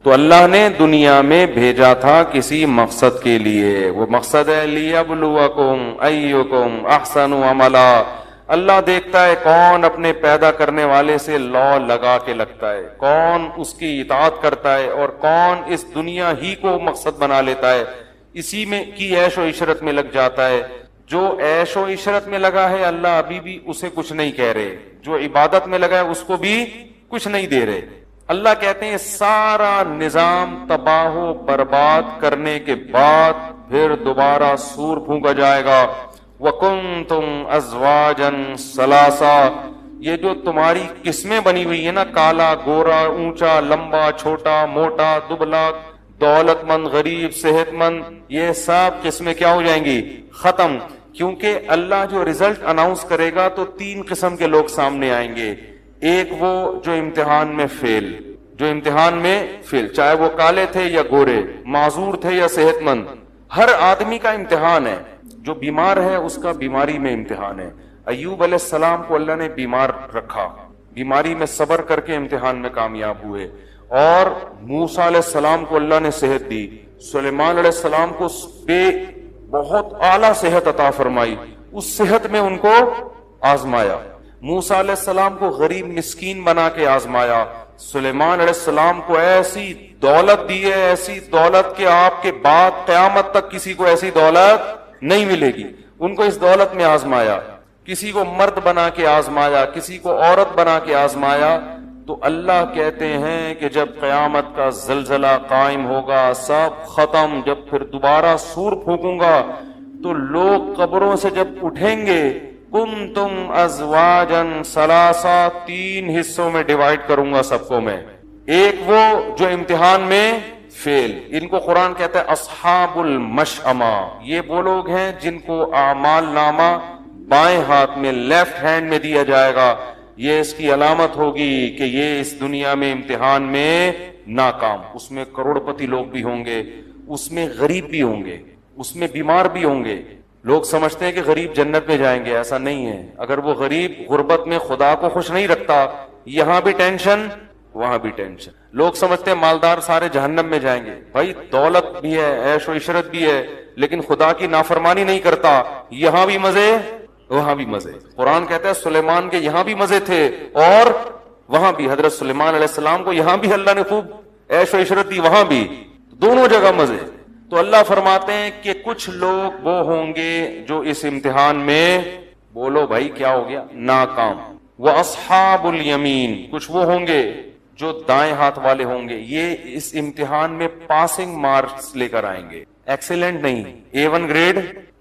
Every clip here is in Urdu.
تو اللہ نے دنیا میں بھیجا تھا کسی مقصد کے لیے، وہ مقصد ہے لیبلوکم ایکم احسن عملا۔ اللہ دیکھتا ہے کون اپنے پیدا کرنے والے سے لا لگا کے لگتا ہے، کون اس کی اطاعت کرتا ہے، اور کون اس دنیا ہی کو مقصد بنا لیتا ہے، اسی میں کی عیش و عشرت میں لگ جاتا ہے۔ جو عیش و عشرت میں لگا ہے اللہ ابھی بھی اسے کچھ نہیں کہہ رہے، جو عبادت میں لگا ہے اس کو بھی کچھ نہیں دے رہے۔ اللہ کہتے ہیں سارا نظام تباہ و برباد کرنے کے بعد پھر دوبارہ سور پھونکا جائے گا۔ وَكُنْتُمْ أَزْوَاجًا ثَلَاثًا، یہ جو تمہاری قسمیں بنی ہوئی ہیں نا، کالا گورا اونچا لمبا چھوٹا موٹا دبلا دولت مند غریب صحت مند، یہ سب قسمیں کیا ہو جائیں گی؟ ختم۔ کیونکہ اللہ جو رزلٹ اناؤنس کرے گا تو تین قسم کے لوگ سامنے آئیں گے۔ ایک وہ جو امتحان میں فیل، چاہے وہ کالے تھے یا گورے، معذور تھے یا صحت مند، ہر آدمی کا امتحان ہے۔ جو بیمار ہے اس کا بیماری میں امتحان ہے۔ ایوب علیہ السلام کو اللہ نے بیمار رکھا، بیماری میں صبر کر کے امتحان میں کامیاب ہوئے۔ اور موسیٰ علیہ السلام کو اللہ نے صحت دی، سلیمان علیہ السلام کو بہت اعلیٰ صحت عطا فرمائی، اس صحت میں ان کو آزمایا۔ موسیٰ علیہ السلام کو غریب مسکین بنا کے آزمایا، سلیمان علیہ السلام کو ایسی دولت دی ہے، ایسی دولت کہ آپ کے بعد قیامت تک کسی کو ایسی دولت نہیں ملے گی، ان کو اس دولت میں آزمایا۔ کسی کو مرد بنا کے آزمایا، کسی کو عورت بنا کے آزمایا۔ تو اللہ کہتے ہیں کہ جب قیامت کا زلزلہ قائم ہوگا، سب ختم، جب پھر دوبارہ سور پھونکوں گا تو لوگ قبروں سے جب اٹھیں گے، کنتم ازواجا ثلاثا، تین حصوں میں ڈیوائیڈ کروں گا سب کو میں۔ ایک وہ جو امتحان میں فیل، ان کو قرآن کہتا ہے اصحاب المشأمہ، یہ وہ لوگ ہیں جن کو اعمال نامہ بائیں ہاتھ میں لیفٹ ہینڈ میں دیا جائے گا۔ یہ اس کی علامت ہوگی کہ یہ اس دنیا میں امتحان میں ناکام۔ اس میں کروڑ پتی لوگ بھی ہوں گے، اس میں غریب بھی ہوں گے، اس میں بیمار بھی ہوں گے۔ لوگ سمجھتے ہیں کہ غریب جنت میں جائیں گے، ایسا نہیں ہے۔ اگر وہ غریب غربت میں خدا کو خوش نہیں رکھتا، یہاں بھی ٹینشن وہاں بھی ٹینشن۔ لوگ سمجھتے ہیں مالدار سارے جہنم میں جائیں گے، بھائی دولت بھی ہے، عیش و عشرت بھی ہے، لیکن خدا کی نافرمانی نہیں کرتا، یہاں بھی مزے وہاں بھی مزے۔ قرآن کہتا ہے سلیمان کے یہاں بھی مزے تھے اور وہاں بھی، حضرت سلیمان علیہ السلام کو یہاں بھی اللہ نے خوب عیش و عشرت دی، وہاں بھی، دونوں جگہ مزے۔ تو اللہ فرماتے ہیں کہ کچھ لوگ وہ ہوں گے جو اس امتحان میں، بولو بھائی کیا ہو گیا؟ ناکام۔ وَأَصْحَابُ الْيَمِينَ، کچھ وہ ہوں گے جو دائیں ہاتھ والے ہوں گے، یہ اس امتحان میں پاسنگ مارکس لے کر آئیں گے، ایکسیلنٹ نہیں، A1 گریڈ،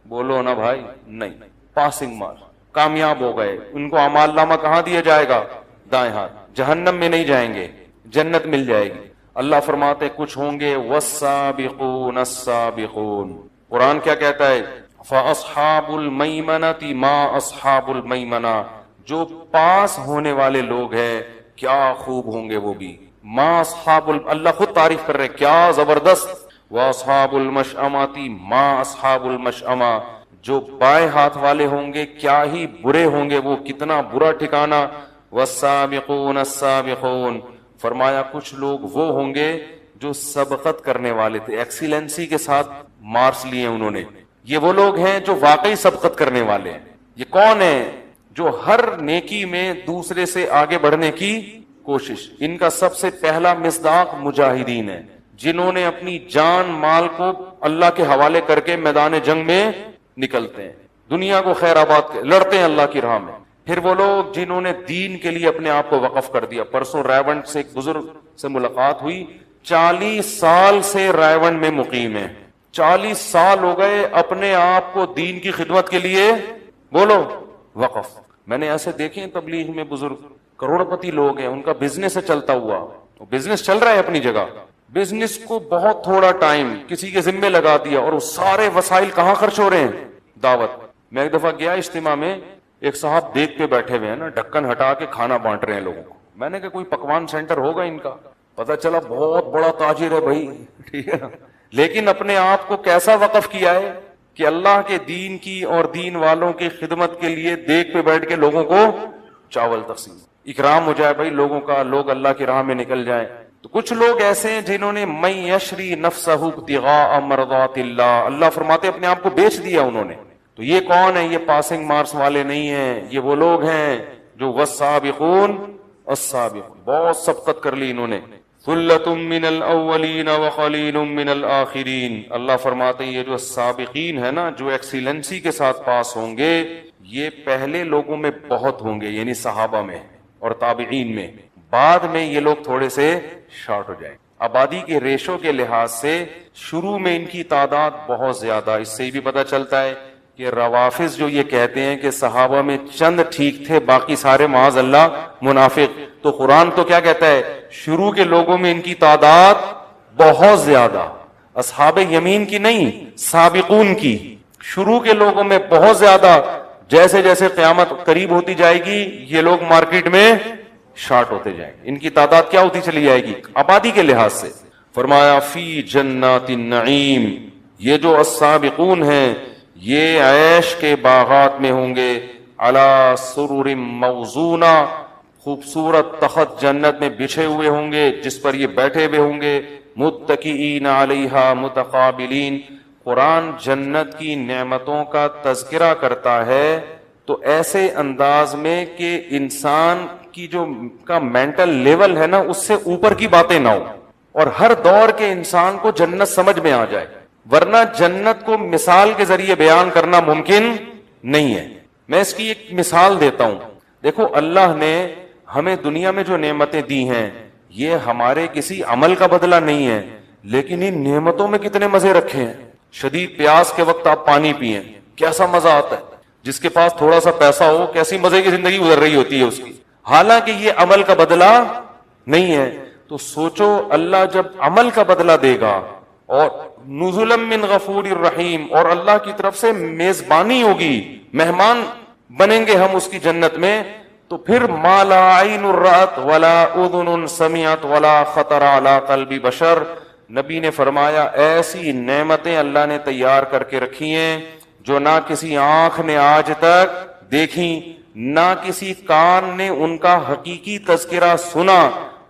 بولو نا بھائی، نہیں، پاسنگ مارک، کامیاب ہو گئے۔ ان کو اعمال نامہ کہاں دیا جائے گا؟ دائیں ہاتھ، جہنم میں نہیں جائیں گے، جنت مل جائے گی۔ اللہ فرماتے کچھ ہوں گے والسابقون السابقون، قرآن کیا کہتا ہے؟ فاصحاب المیمنۃ ما اصحاب المیمنہ، جو پاس ہونے والے لوگ ہیں کیا خوب ہوں گے وہ بھی۔ ما اصحاب اللہ خود تعریف کر رہے کیا زبردست۔ واصحاب المشأمۃ ما اصحاب المشأمہ، جو بائیں ہاتھ والے ہوں گے کیا ہی برے ہوں گے وہ، کتنا برا ٹھکانہ۔ والسابقون السابقون، فرمایا کچھ لوگ وہ ہوں گے جو سبقت کرنے والے تھے، ایکسیلنسی کے ساتھ مارکس لیے انہوں نے، یہ وہ لوگ ہیں جو واقعی سبقت کرنے والے ہیں۔ یہ کون ہیں؟ جو ہر نیکی میں دوسرے سے آگے بڑھنے کی کوشش۔ ان کا سب سے پہلا مصداق مجاہدین ہے، جنہوں نے اپنی جان مال کو اللہ کے حوالے کر کے میدان جنگ میں نکلتے ہیں، دنیا کو خیر آباد لڑتے ہیں اللہ کی راہ میں۔ پھر وہ لوگ جنہوں نے دین کے لیے اپنے آپ کو وقف کر دیا۔ پرسوں رائے سے ایک بزرگ سے ملاقات ہوئی، 40 سال سے رائے میں مقیم ہے، 40 سال ہو گئے اپنے آپ کو دین کی خدمت کے لیے، بولو، وقف۔ میں نے ایسے دیکھے ہیں تبلیغ میں بزرگ، کروڑ پتی لوگ ہیں، ان کا بزنس ہے چلتا ہوا، بزنس چل رہا ہے اپنی جگہ، بزنس کو بہت تھوڑا ٹائم کسی کے ذمے لگا دیا، اور وہ سارے وسائل کہاں خرچ ہو رہے ہیں؟ دعوت۔ میں ایک دفعہ گیا اجتماع میں، ایک صاحب دیکھ کے بیٹھے ہوئے ہیں نا، ڈھکن ہٹا کے کھانا بانٹ رہے ہیں لوگوں کو۔ میں نے کہا کوئی پکوان سینٹر ہوگا ان کا، پتہ چلا بہت بڑا تاجر ہے بھائی، ٹھیک ہے نا، لیکن اپنے آپ کو کیسا وقف کیا ہے کہ اللہ کے دین کی اور دین والوں کی خدمت کے لیے دیکھ پہ بیٹھ کے لوگوں کو چاول تقسیم، اکرام ہو جائے بھائی لوگوں کا، لوگ اللہ کی راہ میں نکل جائیں۔ تو تو کچھ لوگ ایسے ہیں جنہوں نے من یشری نفسہ ابتغاء مرضات اللہ، اللہ فرماتے اپنے آپ کو بیچ دیا انہوں نے. تو یہ کون ہے؟ یہ پاسنگ مارکس والے نہیں ہیں، یہ وہ لوگ ہیں جو والسابقون السابقون، بہت سبقت کر لی انہوں نے. ثلۃ من الاولین وقلیل من الاخرین، اللہ فرماتے ہیں یہ جو سابقین ہے نا، جو ایکسیلنسی کے ساتھ پاس ہوں گے، یہ پہلے لوگوں میں بہت ہوں گے، یعنی صحابہ میں اور تابعین میں. بعد میں یہ لوگ تھوڑے سے شارٹ ہو جائیں. آبادی کے ریشو کے لحاظ سے شروع میں ان کی تعداد بہت زیادہ. اس سے بھی پتہ چلتا ہے کہ روافض جو یہ کہتے ہیں کہ صحابہ میں چند ٹھیک تھے باقی سارے معاذ اللہ منافق، تو قرآن تو کیا کہتا ہے؟ شروع کے لوگوں میں ان کی تعداد بہت زیادہ، اصحاب یمین کی نہیں، سابقون کی. شروع کے لوگوں میں بہت زیادہ، جیسے جیسے قیامت قریب ہوتی جائے گی یہ لوگ مارکیٹ میں شارٹ ہوتے جائیں گے، ان کی تعداد کیا ہوتی چلی جائے گی آبادی کے لحاظ سے. فرمایا فی جنات النعیم، یہ جو السابقون ہیں یہ عیش کے باغات میں ہوں گے، علی سرر موضونہ، خوبصورت تخت جنت میں بچھے ہوئے ہوں گے جس پر یہ بیٹھے ہوئے ہوں گے، متکئین علیہا متقابلین. قرآن جنت کی نعمتوں کا تذکرہ کرتا ہے تو ایسے انداز میں کہ انسان کی جو کا مینٹل لیول ہے نا اس سے اوپر کی باتیں نہ ہو اور ہر دور کے انسان کو جنت سمجھ میں آ جائے، ورنہ جنت کو مثال کے ذریعے بیان کرنا ممکن نہیں ہے. میں اس کی ایک مثال دیتا ہوں. دیکھو اللہ نے ہمیں دنیا میں جو نعمتیں دی ہیں یہ ہمارے کسی عمل کا بدلہ نہیں ہے، لیکن ان نعمتوں میں کتنے مزے رکھے ہیں. شدید پیاس کے وقت آپ پانی پئیں، کیسا مزہ آتا ہے. جس کے پاس تھوڑا سا پیسہ ہو کیسی مزے کی زندگی گزر رہی ہوتی ہے اس کی، حالانکہ یہ عمل کا بدلہ نہیں ہے. تو سوچو اللہ جب عمل کا بدلہ دے گا اور نزلا من غفور الرحیم، اور اللہ کی طرف سے میزبانی ہوگی، مہمان بنیں گے ہم اس کی جنت میں، تو پھر ما لا عین رأت ولا اذن سمعت ولا خطر علی قلب بشر. نبی نے فرمایا ایسی نعمتیں اللہ نے تیار کر کے رکھی ہیں جو نہ کسی آنکھ نے آج تک دیکھی، نہ کسی کان نے ان کا حقیقی تذکرہ سنا،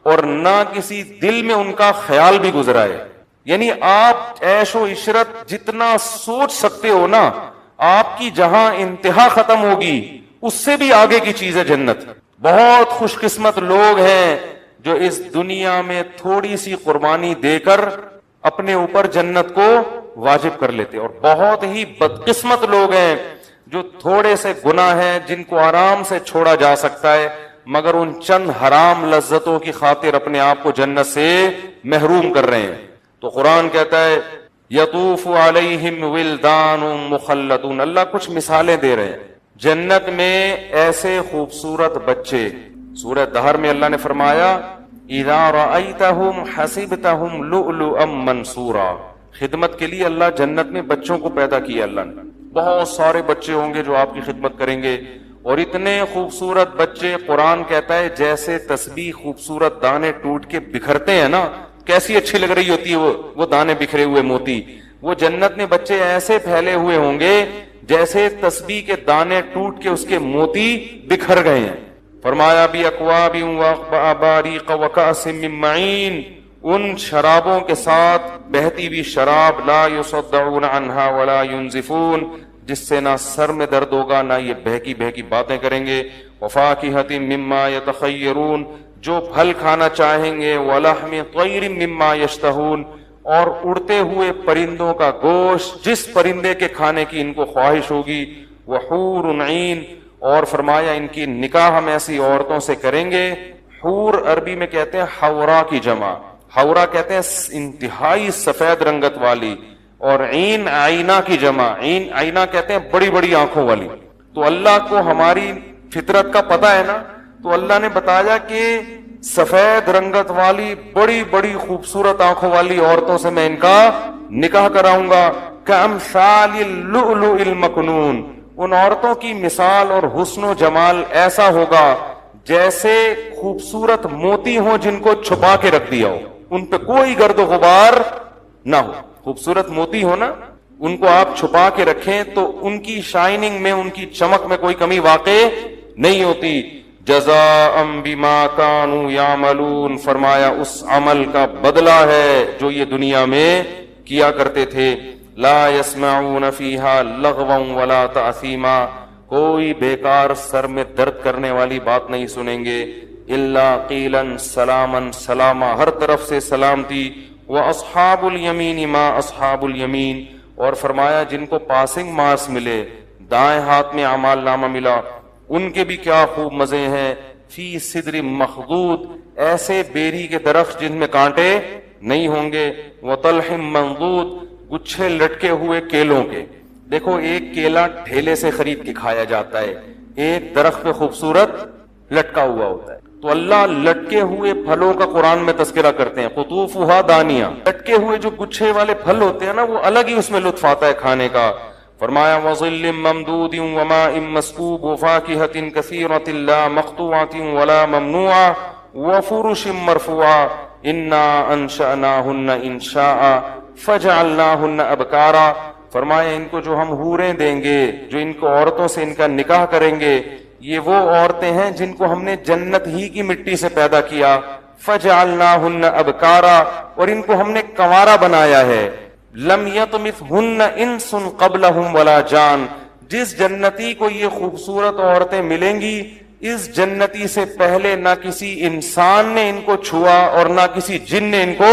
اور نہ کسی دل میں ان کا خیال بھی گزرا ہے. یعنی آپ عیش و عشرت جتنا سوچ سکتے ہو نا، آپ کی جہاں انتہا ختم ہوگی اس سے بھی آگے کی چیز ہے جنت. بہت خوش قسمت لوگ ہیں جو اس دنیا میں تھوڑی سی قربانی دے کر اپنے اوپر جنت کو واجب کر لیتے، اور بہت ہی بدقسمت لوگ ہیں جو تھوڑے سے گناہ ہیں جن کو آرام سے چھوڑا جا سکتا ہے، مگر ان چند حرام لذتوں کی خاطر اپنے آپ کو جنت سے محروم کر رہے ہیں. تو قرآن کہتا ہے یطوف علیہم ولدان مخلدون. اللہ کچھ مثالیں دے رہے ہیں جنت میں ایسے خوبصورت بچے. سورہ دہر میں اللہ نے فرمایا اذا رأیتہم حسبتہم لؤلؤا منثورا. خدمت کے لیے اللہ جنت میں بچوں کو پیدا کیا. اللہ نے بہت سارے بچے ہوں گے جو آپ کی خدمت کریں گے، اور اتنے خوبصورت بچے قرآن کہتا ہے جیسے تسبیح خوبصورت دانے ٹوٹ کے بکھرتے ہیں نا، کیسی اچھی لگ رہی ہوتی ہے وہ دانے بکھرے ہوئے موتی. وہ جنت میں بچے ایسے پھیلے ہوئے ہوں گے جیسے تسبیح کے دانے ٹوٹ کے اس کے موتی بکھر گئے ہیں. فرمایا بھی اکواب واباریق وکأس من معین، ان شرابوں کے ساتھ بہتی ہوئی شراب، لا یصدعون عنہا ولا ینزفون، جس سے نہ سر میں درد ہوگا نہ یہ بہکی بہکی باتیں کریں گے. وفاکہۃ مما یتخیرون، جو پھل کھانا چاہیں گے. ولحم طیر مما یشتہون، اور اڑتے ہوئے پرندوں کا گوشت، جس پرندے کے کھانے کی ان کو خواہش ہوگی. وحور عین، اور فرمایا ان کی نکاح ہم ایسی عورتوں سے کریں گے. حور عربی میں کہتے ہیں حورا کی جمع، حورا کہتے ہیں انتہائی سفید رنگت والی، اور عین آئینہ کی جمع، عین آئینہ کہتے ہیں بڑی بڑی آنکھوں والی. تو اللہ کو ہماری فطرت کا پتہ ہے نا، تو اللہ نے بتایا کہ سفید رنگت والی بڑی بڑی خوبصورت آنکھوں والی عورتوں سے میں ان کا نکاح کراؤں گا. کامثال اللؤلؤ المکنون، ان عورتوں کی مثال اور حسن و جمال ایسا ہوگا جیسے خوبصورت موتی ہوں جن کو چھپا کے رکھ دیا ہو، ان پہ کوئی گرد و غبار نہ ہو. خوبصورت موتی ہو نا، ان کو آپ چھپا کے رکھیں تو ان کی شائننگ میں، ان کی چمک میں کوئی کمی واقع نہیں ہوتی. جزاء بما كانوا يعملون، فرمایا اس عمل کا بدلہ ہے جو یہ دنیا میں کیا کرتے تھے. لا يسمعون فيها لغوا ولا تأثیما، کوئی بیکار سر میں درد کرنے والی بات نہیں سنیں گے. الا قیلا سلاما سلاما، ہر طرف سے سلامتی. واصحاب الیمین ما اصحاب الیمین، اور فرمایا جن کو پاسنگ مارکس ملے، دائیں ہاتھ میں اعمال نامہ ملا، ان کے بھی کیا خوب مزے ہیں. فی صدر مخضود، ایسے بیری کے درخت جن میں کانٹے نہیں ہوں گے. وطلح منضود، گچھے لٹکے ہوئے کیلوں کے. دیکھو ایک کیلا ٹھیلے سے خرید کے کھایا جاتا ہے، ایک درخت پہ خوبصورت لٹکا ہوا ہوتا ہے. تو اللہ لٹکے ہوئے پھلوں کا قرآن میں تذکرہ کرتے ہیں. قطوفها دانیہ، لٹکے ہوئے جو گچھے والے پھل ہوتے ہیں نا، وہ الگ ہی اس میں لطف آتا ہے کھانے کا. فرمایا وظل ممدود وماء مسکوب وفاکہۃ کثیرۃ لا مقطوعۃ ولا ممنوعۃ وفرش مرفوعۃ انا انشأناہن انشاء فجعلناہن ابکارا. فرمایا ان کو جو ہم حوریں دیں گے، جو ان کو عورتوں سے ان کا نکاح کریں گے، یہ وہ عورتیں ہیں جن کو ہم نے جنت ہی کی مٹی سے پیدا کیا. فجعلناہن ابکارا، اور ان کو ہم نے کنوارا بنایا ہے. لم یطمثہن انس قبلہم ولا جان، جس جنتی کو یہ خوبصورت عورتیں ملیں گی، اس جنتی سے پہلے نہ کسی انسان نے ان کو چھوا اور نہ کسی جن نے ان کو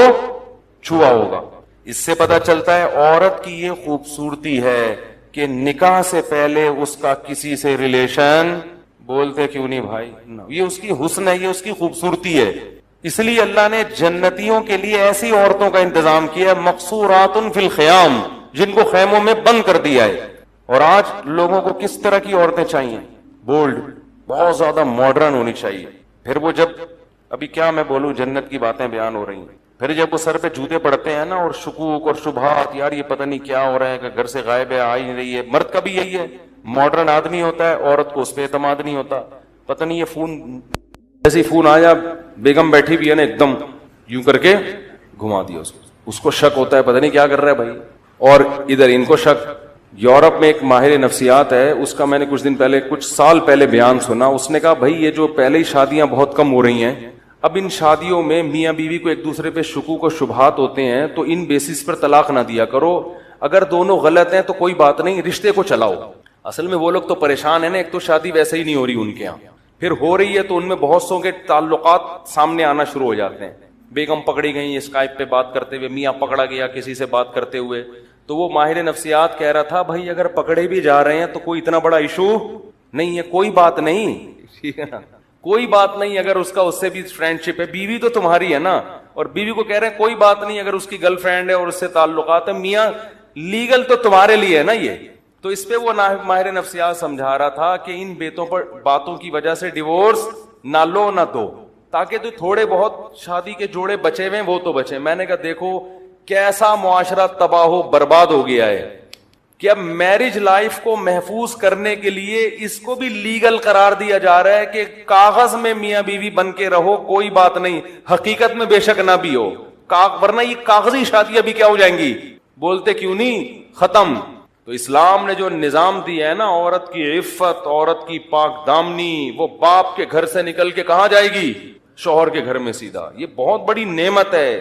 چھوا ہوگا. اس سے پتہ چلتا ہے عورت کی یہ خوبصورتی ہے کہ نکاح سے پہلے اس کا کسی سے ریلیشن، بولتے کیوں نہیں بھائی، یہ اس کی حسن ہے، یہ اس کی خوبصورتی ہے. اس لیے اللہ نے جنتیوں کے لیے ایسی عورتوں کا انتظام کیا ہے مقصورات فی الخیام، جن کو خیموں میں بند کر دیا ہے. اور آج لوگوں کو کس طرح کی عورتیں چاہیے؟ بولڈ، بہت زیادہ ماڈرن ہونی چاہیے. پھر وہ جب، ابھی کیا میں بولوں، جنت کی باتیں بیان ہو رہی ہیں، پھر جب وہ سر پہ جوتے پڑتے ہیں نا، اور شکوک اور شبہات، یار یہ پتہ نہیں کیا ہو رہا ہے، کہ گھر سے غائب ہے، آ ہی نہیں رہی ہے. مرد کا بھی یہی ہے، ماڈرن آدمی ہوتا ہے، عورت کو اس پہ اعتماد نہیں ہوتا. پتہ نہیں یہ فون، جیسے فون آیا، بیگم بیٹھی بھی ہے نا، ایک دم یوں کر کے گھما دیا اس کو شک ہوتا ہے پتہ نہیں کیا کر رہا ہے بھائی. اور ادھر ان کو شک. یورپ میں ایک ماہر نفسیات ہے، اس کا میں نے کچھ سال پہلے بیان سنا. اس نے کہا بھائی یہ جو پہلے ہی شادیاں بہت کم ہو رہی ہیں، اب ان شادیوں میں میاں بیوی کو ایک دوسرے پہ شکوک و شبہات ہوتے ہیں، تو ان بیسس پر طلاق نہ دیا کرو. اگر دونوں غلط ہیں تو کوئی بات نہیں، رشتے کو چلاؤ. اصل میں وہ لوگ تو پریشان ہیں نا، ایک تو شادی ویسے ہی نہیں ہو رہی ان کے یہاں، پھر ہو رہی ہے تو ان میں بہت سو کے تعلقات سامنے آنا شروع ہو جاتے ہیں. بیگم پکڑی گئی اسکائپ پہ بات کرتے ہوئے، میاں پکڑا گیا کسی سے بات کرتے ہوئے. تو وہ ماہر نفسیات کہہ رہا تھا بھائی اگر پکڑے بھی جا رہے ہیں تو کوئی اتنا بڑا ایشو نہیں ہے، کوئی بات نہیں، ٹھیک ہے نا، کوئی بات نہیں. اگر اس کا اس سے بھی فرینڈ شپ ہے، بیوی تو تمہاری ہے نا، اور بیوی کو کہہ رہے ہیں کوئی بات نہیں اگر اس کی گرل فرینڈ ہے اور اس سے تعلقات ہیں، میاں لیگل تو تمہارے لیے ہے نا یہ. تو اس پہ وہ ماہر نفسیات سمجھا رہا تھا کہ ان باتوں کی وجہ سے ڈیورس نہ لو نہ دو، تاکہ تو تھوڑے بہت شادی کے جوڑے بچے ہوئے وہ تو بچے. میں نے کہا دیکھو کیسا معاشرہ تباہ و برباد ہو گیا ہے کہ اب میرج لائف کو محفوظ کرنے کے لیے اس کو بھی لیگل قرار دیا جا رہا ہے کہ کاغذ میں میاں بیوی بن کے رہو، کوئی بات نہیں، حقیقت میں بے شک نہ بھی ہو، ورنہ یہ کاغذی شادیاں بھی کیا ہو جائیں گی، بولتے کیوں نہیں، ختم. تو اسلام نے جو نظام دیا ہے نا، عورت کی عفت، عورت کی پاک دامنی، وہ باپ کے گھر سے نکل کے کہاں جائے گی؟ شوہر کے گھر میں سیدھا. یہ بہت بڑی نعمت ہے.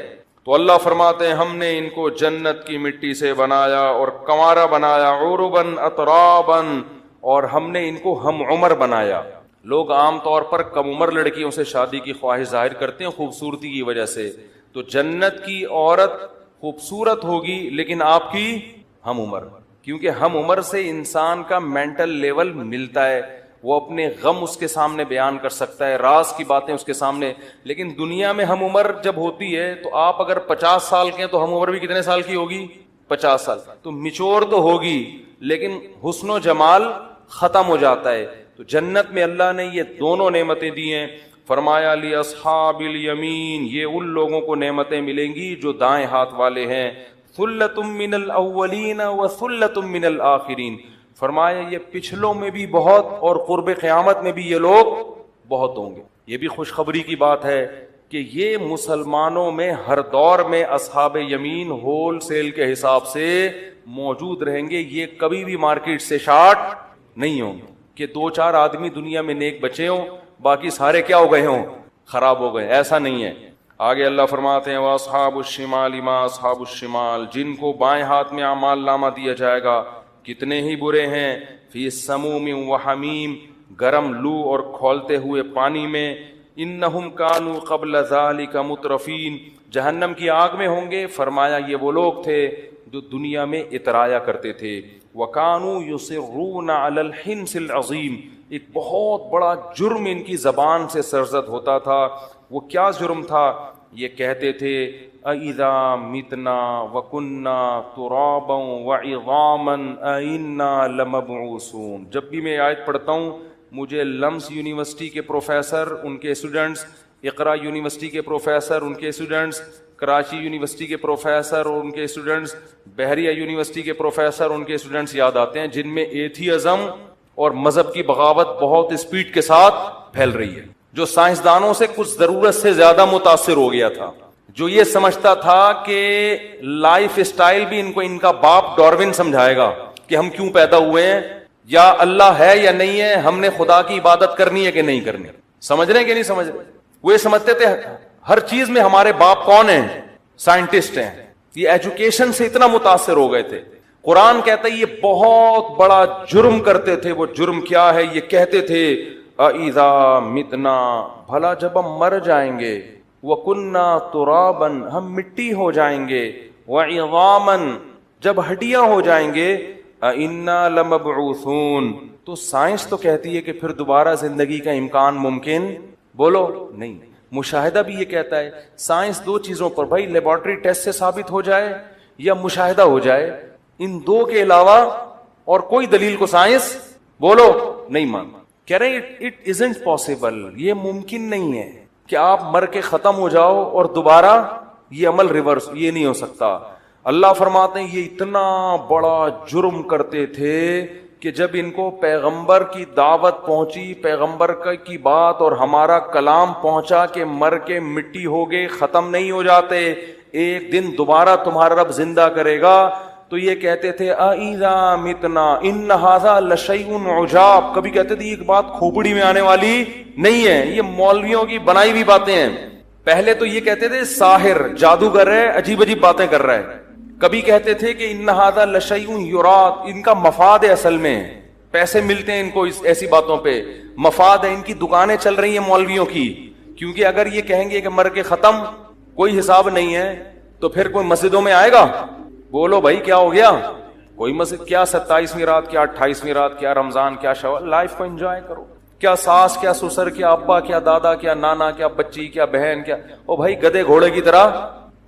تو اللہ فرماتے ہیں ہم نے ان کو جنت کی مٹی سے بنایا اور کنوارا بنایا، عرباً اتراباً، اور ہم نے ان کو ہم عمر بنایا. لوگ عام طور پر کم عمر لڑکیوں سے شادی کی خواہش ظاہر کرتے ہیں خوبصورتی کی وجہ سے. تو جنت کی عورت خوبصورت ہوگی لیکن آپ کی ہم عمر، کیونکہ ہم عمر سے انسان کا مینٹل لیول ملتا ہے، وہ اپنے غم اس کے سامنے بیان کر سکتا ہے، راز کی باتیں اس کے سامنے. لیکن دنیا میں ہم عمر جب ہوتی ہے تو آپ اگر 50 سال کے ہیں تو ہم عمر بھی کتنے سال کی ہوگی؟ 50 سال. تو میچور تو ہوگی لیکن حسن و جمال ختم ہو جاتا ہے. تو جنت میں اللہ نے یہ دونوں نعمتیں دی ہیں. فرمایا لی اصحاب الیمین، یہ ان لوگوں کو نعمتیں ملیں گی جو دائیں ہاتھ والے ہیں. ثلۃ من الاولین وثلۃ من الآخرین، فرمایا یہ پچھلوں میں بھی بہت اور قرب قیامت میں بھی یہ لوگ بہت ہوں گے. یہ بھی خوشخبری کی بات ہے کہ یہ مسلمانوں میں ہر دور میں اصحاب یمین ہول سیل کے حساب سے موجود رہیں گے. یہ کبھی بھی مارکیٹ سے شارٹ نہیں ہوں گے کہ 2-4 آدمی دنیا میں نیک بچے ہوں باقی سارے کیا ہو گئے ہوں؟ خراب ہو گئے. ایسا نہیں ہے. آگے اللہ فرماتے ہیں وَأَصْحَابُ الشِّمَالِ مَا أَصْحَابُ الشِّمَالِ، جن کو بائیں ہاتھ میں اعمال نامہ دیا جائے گا کتنے ہی برے ہیں. فِي سَمُومٍ وَحَمِيمٍ، گرم لو اور کھولتے ہوئے پانی میں. انہم کانوا قبل ذالک مترفین، جہنم کی آگ میں ہوں گے. فرمایا یہ وہ لوگ تھے جو دنیا میں اترایا کرتے تھے. وَكَانُوا يُصِرُّونَ عَلَى الْحِنْثِ الْعَظِيمِ، ایک بہت بڑا جرم ان کی زبان سے سرزد ہوتا تھا. وہ کیا جرم تھا؟ یہ کہتے تھے اَإِذَا مِتْنَا وَكُنَّا تُرَابًا وَعِظَامًا أَإِنَّا لَمَبْعُوثُونَ. جب بھی میں آیت پڑھتا ہوں مجھے لمس یونیورسٹی کے پروفیسر، ان کے اسٹوڈنٹس، اقرا یونیورسٹی کے پروفیسر، ان کے اسٹوڈنٹس، کراچی یونیورسٹی کے پروفیسر اور ان کے اسٹوڈنٹس، بحریہ یونیورسٹی کے پروفیسر، ان کے اسٹوڈنٹس یاد آتے ہیں جن میں ایتھیزم اور مذہب کی بغاوت بہت اسپیڈ کے ساتھ پھیل رہی ہے. جو سائنسدانوں سے کچھ ضرورت سے زیادہ متاثر ہو گیا تھا، جو یہ سمجھتا تھا کہ لائف اسٹائل بھی ان کو ان کا باپ ڈاروین سمجھائے گا کہ ہم کیوں پیدا ہوئے ہیں، یا اللہ ہے یا نہیں ہے، ہم نے خدا کی عبادت کرنی ہے کہ نہیں کرنی. سمجھ رہے ہیں کہ نہیں سمجھ رہے؟ وہ یہ سمجھتے تھے ہر چیز میں ہمارے باپ کون ہیں؟ سائنٹسٹ ہیں. یہ ایجوکیشن سے اتنا متاثر ہو گئے تھے. قرآن کہتا ہے یہ بہت بڑا جرم کرتے تھے. وہ جرم کیا ہے؟ یہ کہتے تھے اِذَا مِتْنَا، بھلا جب ہم مر جائیں گے، وَكُنَّا تُرَابًا، ہم مٹی ہو جائیں گے، وَعِظَامًا، جب ہڈیاں ہو جائیں گے، اِنَّا لَمَبْعُوثُونَ، تو سائنس تو کہتی ہے کہ پھر دوبارہ زندگی کا امکان ممکن، بولو نہیں. مشاہدہ بھی یہ کہتا ہے. سائنس دو چیزوں پر بھائی، لیبارٹری ٹیسٹ سے ثابت ہو جائے یا مشاہدہ ہو جائے، ان دو کے علاوہ اور کوئی دلیل کو سائنس بولو نہیں مانتا. کہہ رہے ہیں اٹ ازنٹ پاسبل، یہ ممکن نہیں ہے کہ آپ مر کے ختم ہو جاؤ اور دوبارہ یہ عمل ریورس، یہ نہیں ہو سکتا. اللہ فرماتے ہیں یہ اتنا بڑا جرم کرتے تھے کہ جب ان کو پیغمبر کی دعوت پہنچی، پیغمبر کی بات اور ہمارا کلام پہنچا کہ مر کے مٹی ہو گئے، ختم نہیں ہو جاتے، ایک دن دوبارہ تمہارا رب زندہ کرے گا، تو یہ کہتے تھے اَإِذَا مِتْنَا إِنَّ هَذَا لَشَيْءٌ عُجَابٌ. کبھی کہتے تھے یہ بات کھوپڑی میں آنے والی نہیں ہے، یہ مولویوں کی بنائی ہوئی باتیں ہیں. پہلے تو یہ کہتے تھے ساحر، جادوگر ہے، عجیب عجیب باتیں کر رہا ہے. کبھی کہتے تھے کہ إِنَّ هَذَا لَشَيْءٌ يُرَادُ، ان کا مفاد ہے، اصل میں پیسے ملتے ہیں ان کو ایسی باتوں پہ، مفاد ہے، ان کی دکانیں چل رہی ہیں مولویوں کی. کیونکہ اگر یہ کہیں گے کہ مر کے ختم، کوئی حساب نہیں ہے، تو پھر کوئی مسجدوں میں آئے گا؟ بولو بھائی کیا ہو گیا؟ کوئی مسجد کیا 27ویں رات، کیا 28ویں رات، کیا رمضان، کیا شوال. لائف کو انجوائے کرو. کیا ساس، کیا سسر، کیا ابا، کیا دادا، کیا نانا، کیا بچی، کیا بہن، کیا او بھائی گدے گھوڑے کی طرح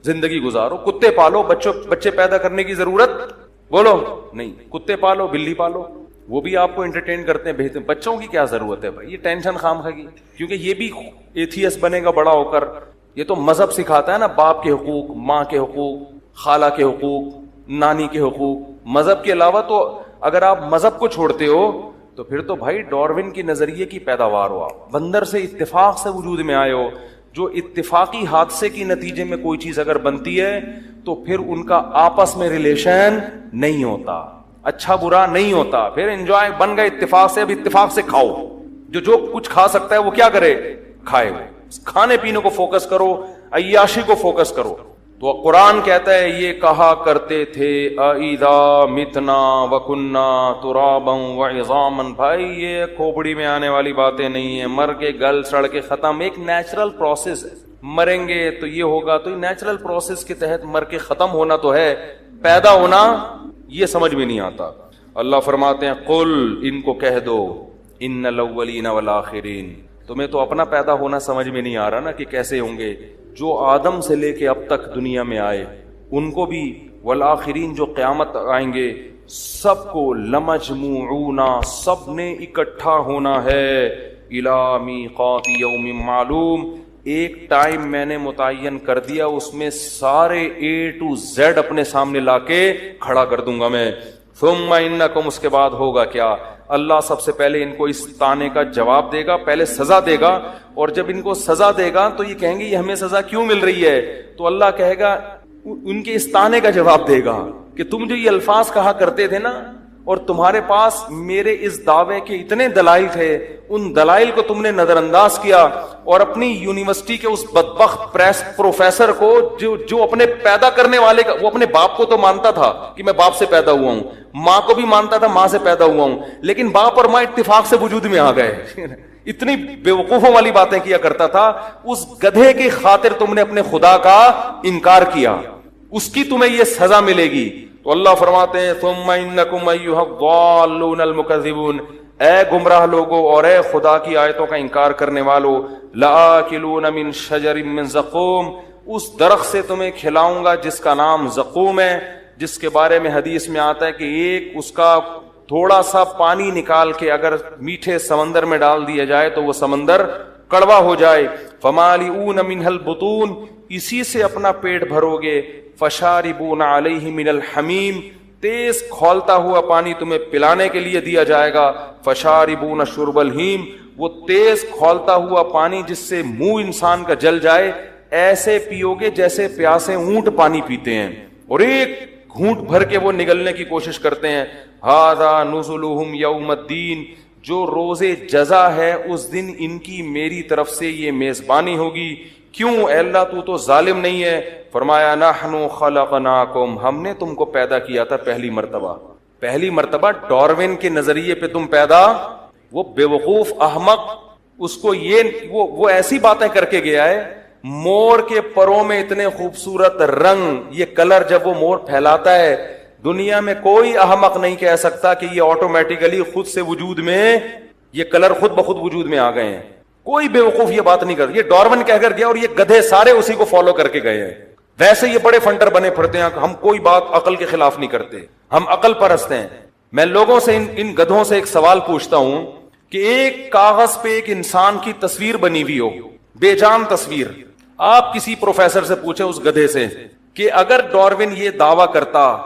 زندگی گزارو. کتے پالو، بچے پیدا کرنے کی ضرورت بولو نہیں. کتے پالو، بلی پالو، وہ بھی آپ کو انٹرٹین کرتے ہیں، بھیجتے ہیں. بچوں کی کیا ضرورت ہے بھائی؟ یہ ٹینشن خام خاگی، کیونکہ یہ بھی ایتھیس بنے گا بڑا ہو کر. یہ تو مذہب سکھاتا ہے نا، باپ کے حقوق، ماں کے حقوق، خالہ کے حقوق، نانی کے حقوق. مذہب کے علاوہ تو اگر آپ مذہب کو چھوڑتے ہو تو پھر تو بھائی ڈاروین کی نظریے کی پیداوار ہو. آپ بندر سے اتفاق سے وجود میں آئے ہو. جو اتفاقی حادثے کی نتیجے میں کوئی چیز اگر بنتی ہے تو پھر ان کا آپس میں ریلیشن نہیں ہوتا، اچھا برا نہیں ہوتا. پھر انجوائے بن گئے اتفاق سے، اب اتفاق سے کھاؤ. جو کچھ کھا سکتا ہے وہ کیا کرے؟ کھائے. کھانے پینے کو فوکس کرو، عیاشی کو فوکس کرو. تو قرآن کہتا ہے یہ کہا کرتے تھے اَإِذَا مِتْنَا وَكُنَّا تُرَابًا وَعِظَامًا. بھائی یہ کھوپڑی میں آنے والی باتیں نہیں ہیں. مر کے گل سڑ کے ختم، ایک نیچرل پروسیس ہے. مریں گے تو یہ ہوگا، تو یہ نیچرل پروسیس کے تحت مر کے ختم ہونا تو ہے، پیدا ہونا یہ سمجھ میں نہیں آتا. اللہ فرماتے ہیں قل، ان کو کہہ دو، ان الاولین والآخرین. تمہیں تو اپنا پیدا ہونا سمجھ میں نہیں آ رہا نا کہ کیسے ہوں گے. جو آدم سے لے کے اب تک دنیا میں آئے ان کو بھی، والآخرین جو قیامت آئیں گے سب کو، لمجموعون، سب نے اکٹھا ہونا ہے، الی میقات یوم معلوم، ایک ٹائم میں نے متعین کر دیا، اس میں سارے A to Z اپنے سامنے لا کے کھڑا کر دوں گا میں. ثم انکم، اس کے بعد ہوگا کیا؟ اللہ سب سے پہلے ان کو اس طعنے کا جواب دے گا، پہلے سزا دے گا، اور جب ان کو سزا دے گا تو یہ کہیں گے یہ ہمیں سزا کیوں مل رہی ہے؟ تو اللہ کہے گا، ان کے اس طعنے کا جواب دے گا کہ تم جو یہ الفاظ کہا کرتے تھے نا، اور تمہارے پاس میرے اس دعوے کے اتنے دلائل تھے، ان دلائل کو تم نے نظر انداز کیا، اور اپنی یونیورسٹی کے اس بدبخت پروفیسر کو جو اپنے پیدا کرنے والے کا، وہ اپنے باپ کو تو مانتا تھا کہ میں باپ سے پیدا ہوا ہوں، ماں کو بھی مانتا تھا ماں سے پیدا ہوا ہوں، لیکن باپ اور ماں اتفاق سے وجود میں آ گئے اتنی بیوقوفوں والی باتیں کیا کرتا تھا، اس گدھے کی خاطر تم نے اپنے خدا کا انکار کیا، اس کی تمہیں یہ سزا ملے گی۔ تو اللہ فرماتے ہیں ثم انکم ایھا الضالون المکذبون، اے گمراہ لوگوں اور اے خدا کی آیتوں کا انکار کرنے والو، لآکلون من شجر من زقوم، اس درخت سے تمہیں کھلاؤں گا جس کا نام زقوم ہے، جس کے بارے میں حدیث میں آتا ہے کہ ایک اس کا تھوڑا سا پانی نکال کے اگر میٹھے سمندر میں ڈال دیا جائے تو وہ سمندر کڑوا ہو جائے، فمالئون منہ البطون، اسی سے اپنا پیٹ بھرو گے، فشاربون علیہ من الحمیم، تیز کھولتا ہوا پانی تمہیں پلانے کے لیے دیا جائے گا، فشاربون شرب الہیم، وہ تیز کھولتا ہوا پانی جس سے منہ انسان کا جل جائے، ایسے پیو گے جیسے پیاسے اونٹ پانی پیتے ہیں، اور ایک گھونٹ بھر کے وہ نگلنے کی کوشش کرتے ہیں۔ ھذا نزلہم یوم الدین، جو روز جزا ہے اس دن ان کی میری طرف سے یہ میزبانی ہوگی۔ کیوں اے اللہ تو تو ظالم نہیں ہے؟ فرمایا نحن خلقناکم، ہم نے تم کو پیدا کیا تھا پہلی مرتبہ ڈاروین کے نظریے پہ تم پیدا، وہ بیوقوف احمق، اس کو وہ ایسی باتیں کر کے گیا ہے، مور کے پروں میں اتنے خوبصورت رنگ، یہ کلر جب وہ مور پھیلاتا ہے، دنیا میں کوئی احمق نہیں کہہ سکتا کہ یہ آٹومیٹیکلی خود سے وجود میں یہ کلر خود بخود وجود میں آ گئے ہیں، کوئی بیوقوف یہ بات نہیں کرتا، یہ ڈاروین کہہ کر گیا اور یہ گدھے سارے اسی کو فالو کر کے گئے ہیں، ویسے یہ بڑے فنٹر بنے پھرتے ہیں، ہم کوئی بات عقل کے خلاف نہیں کرتے، ہم عقل پرست ہیں۔ میں لوگوں سے ان گدھوں سے ایک سوال پوچھتا ہوں کہ ایک کاغذ پہ ایک انسان کی تصویر بنی ہوئی ہو، بے جان تصویر، آپ کسی پروفیسر سے پوچھیں اس گدھے سے کہ اگر ڈاروین یہ دعویٰ کرتا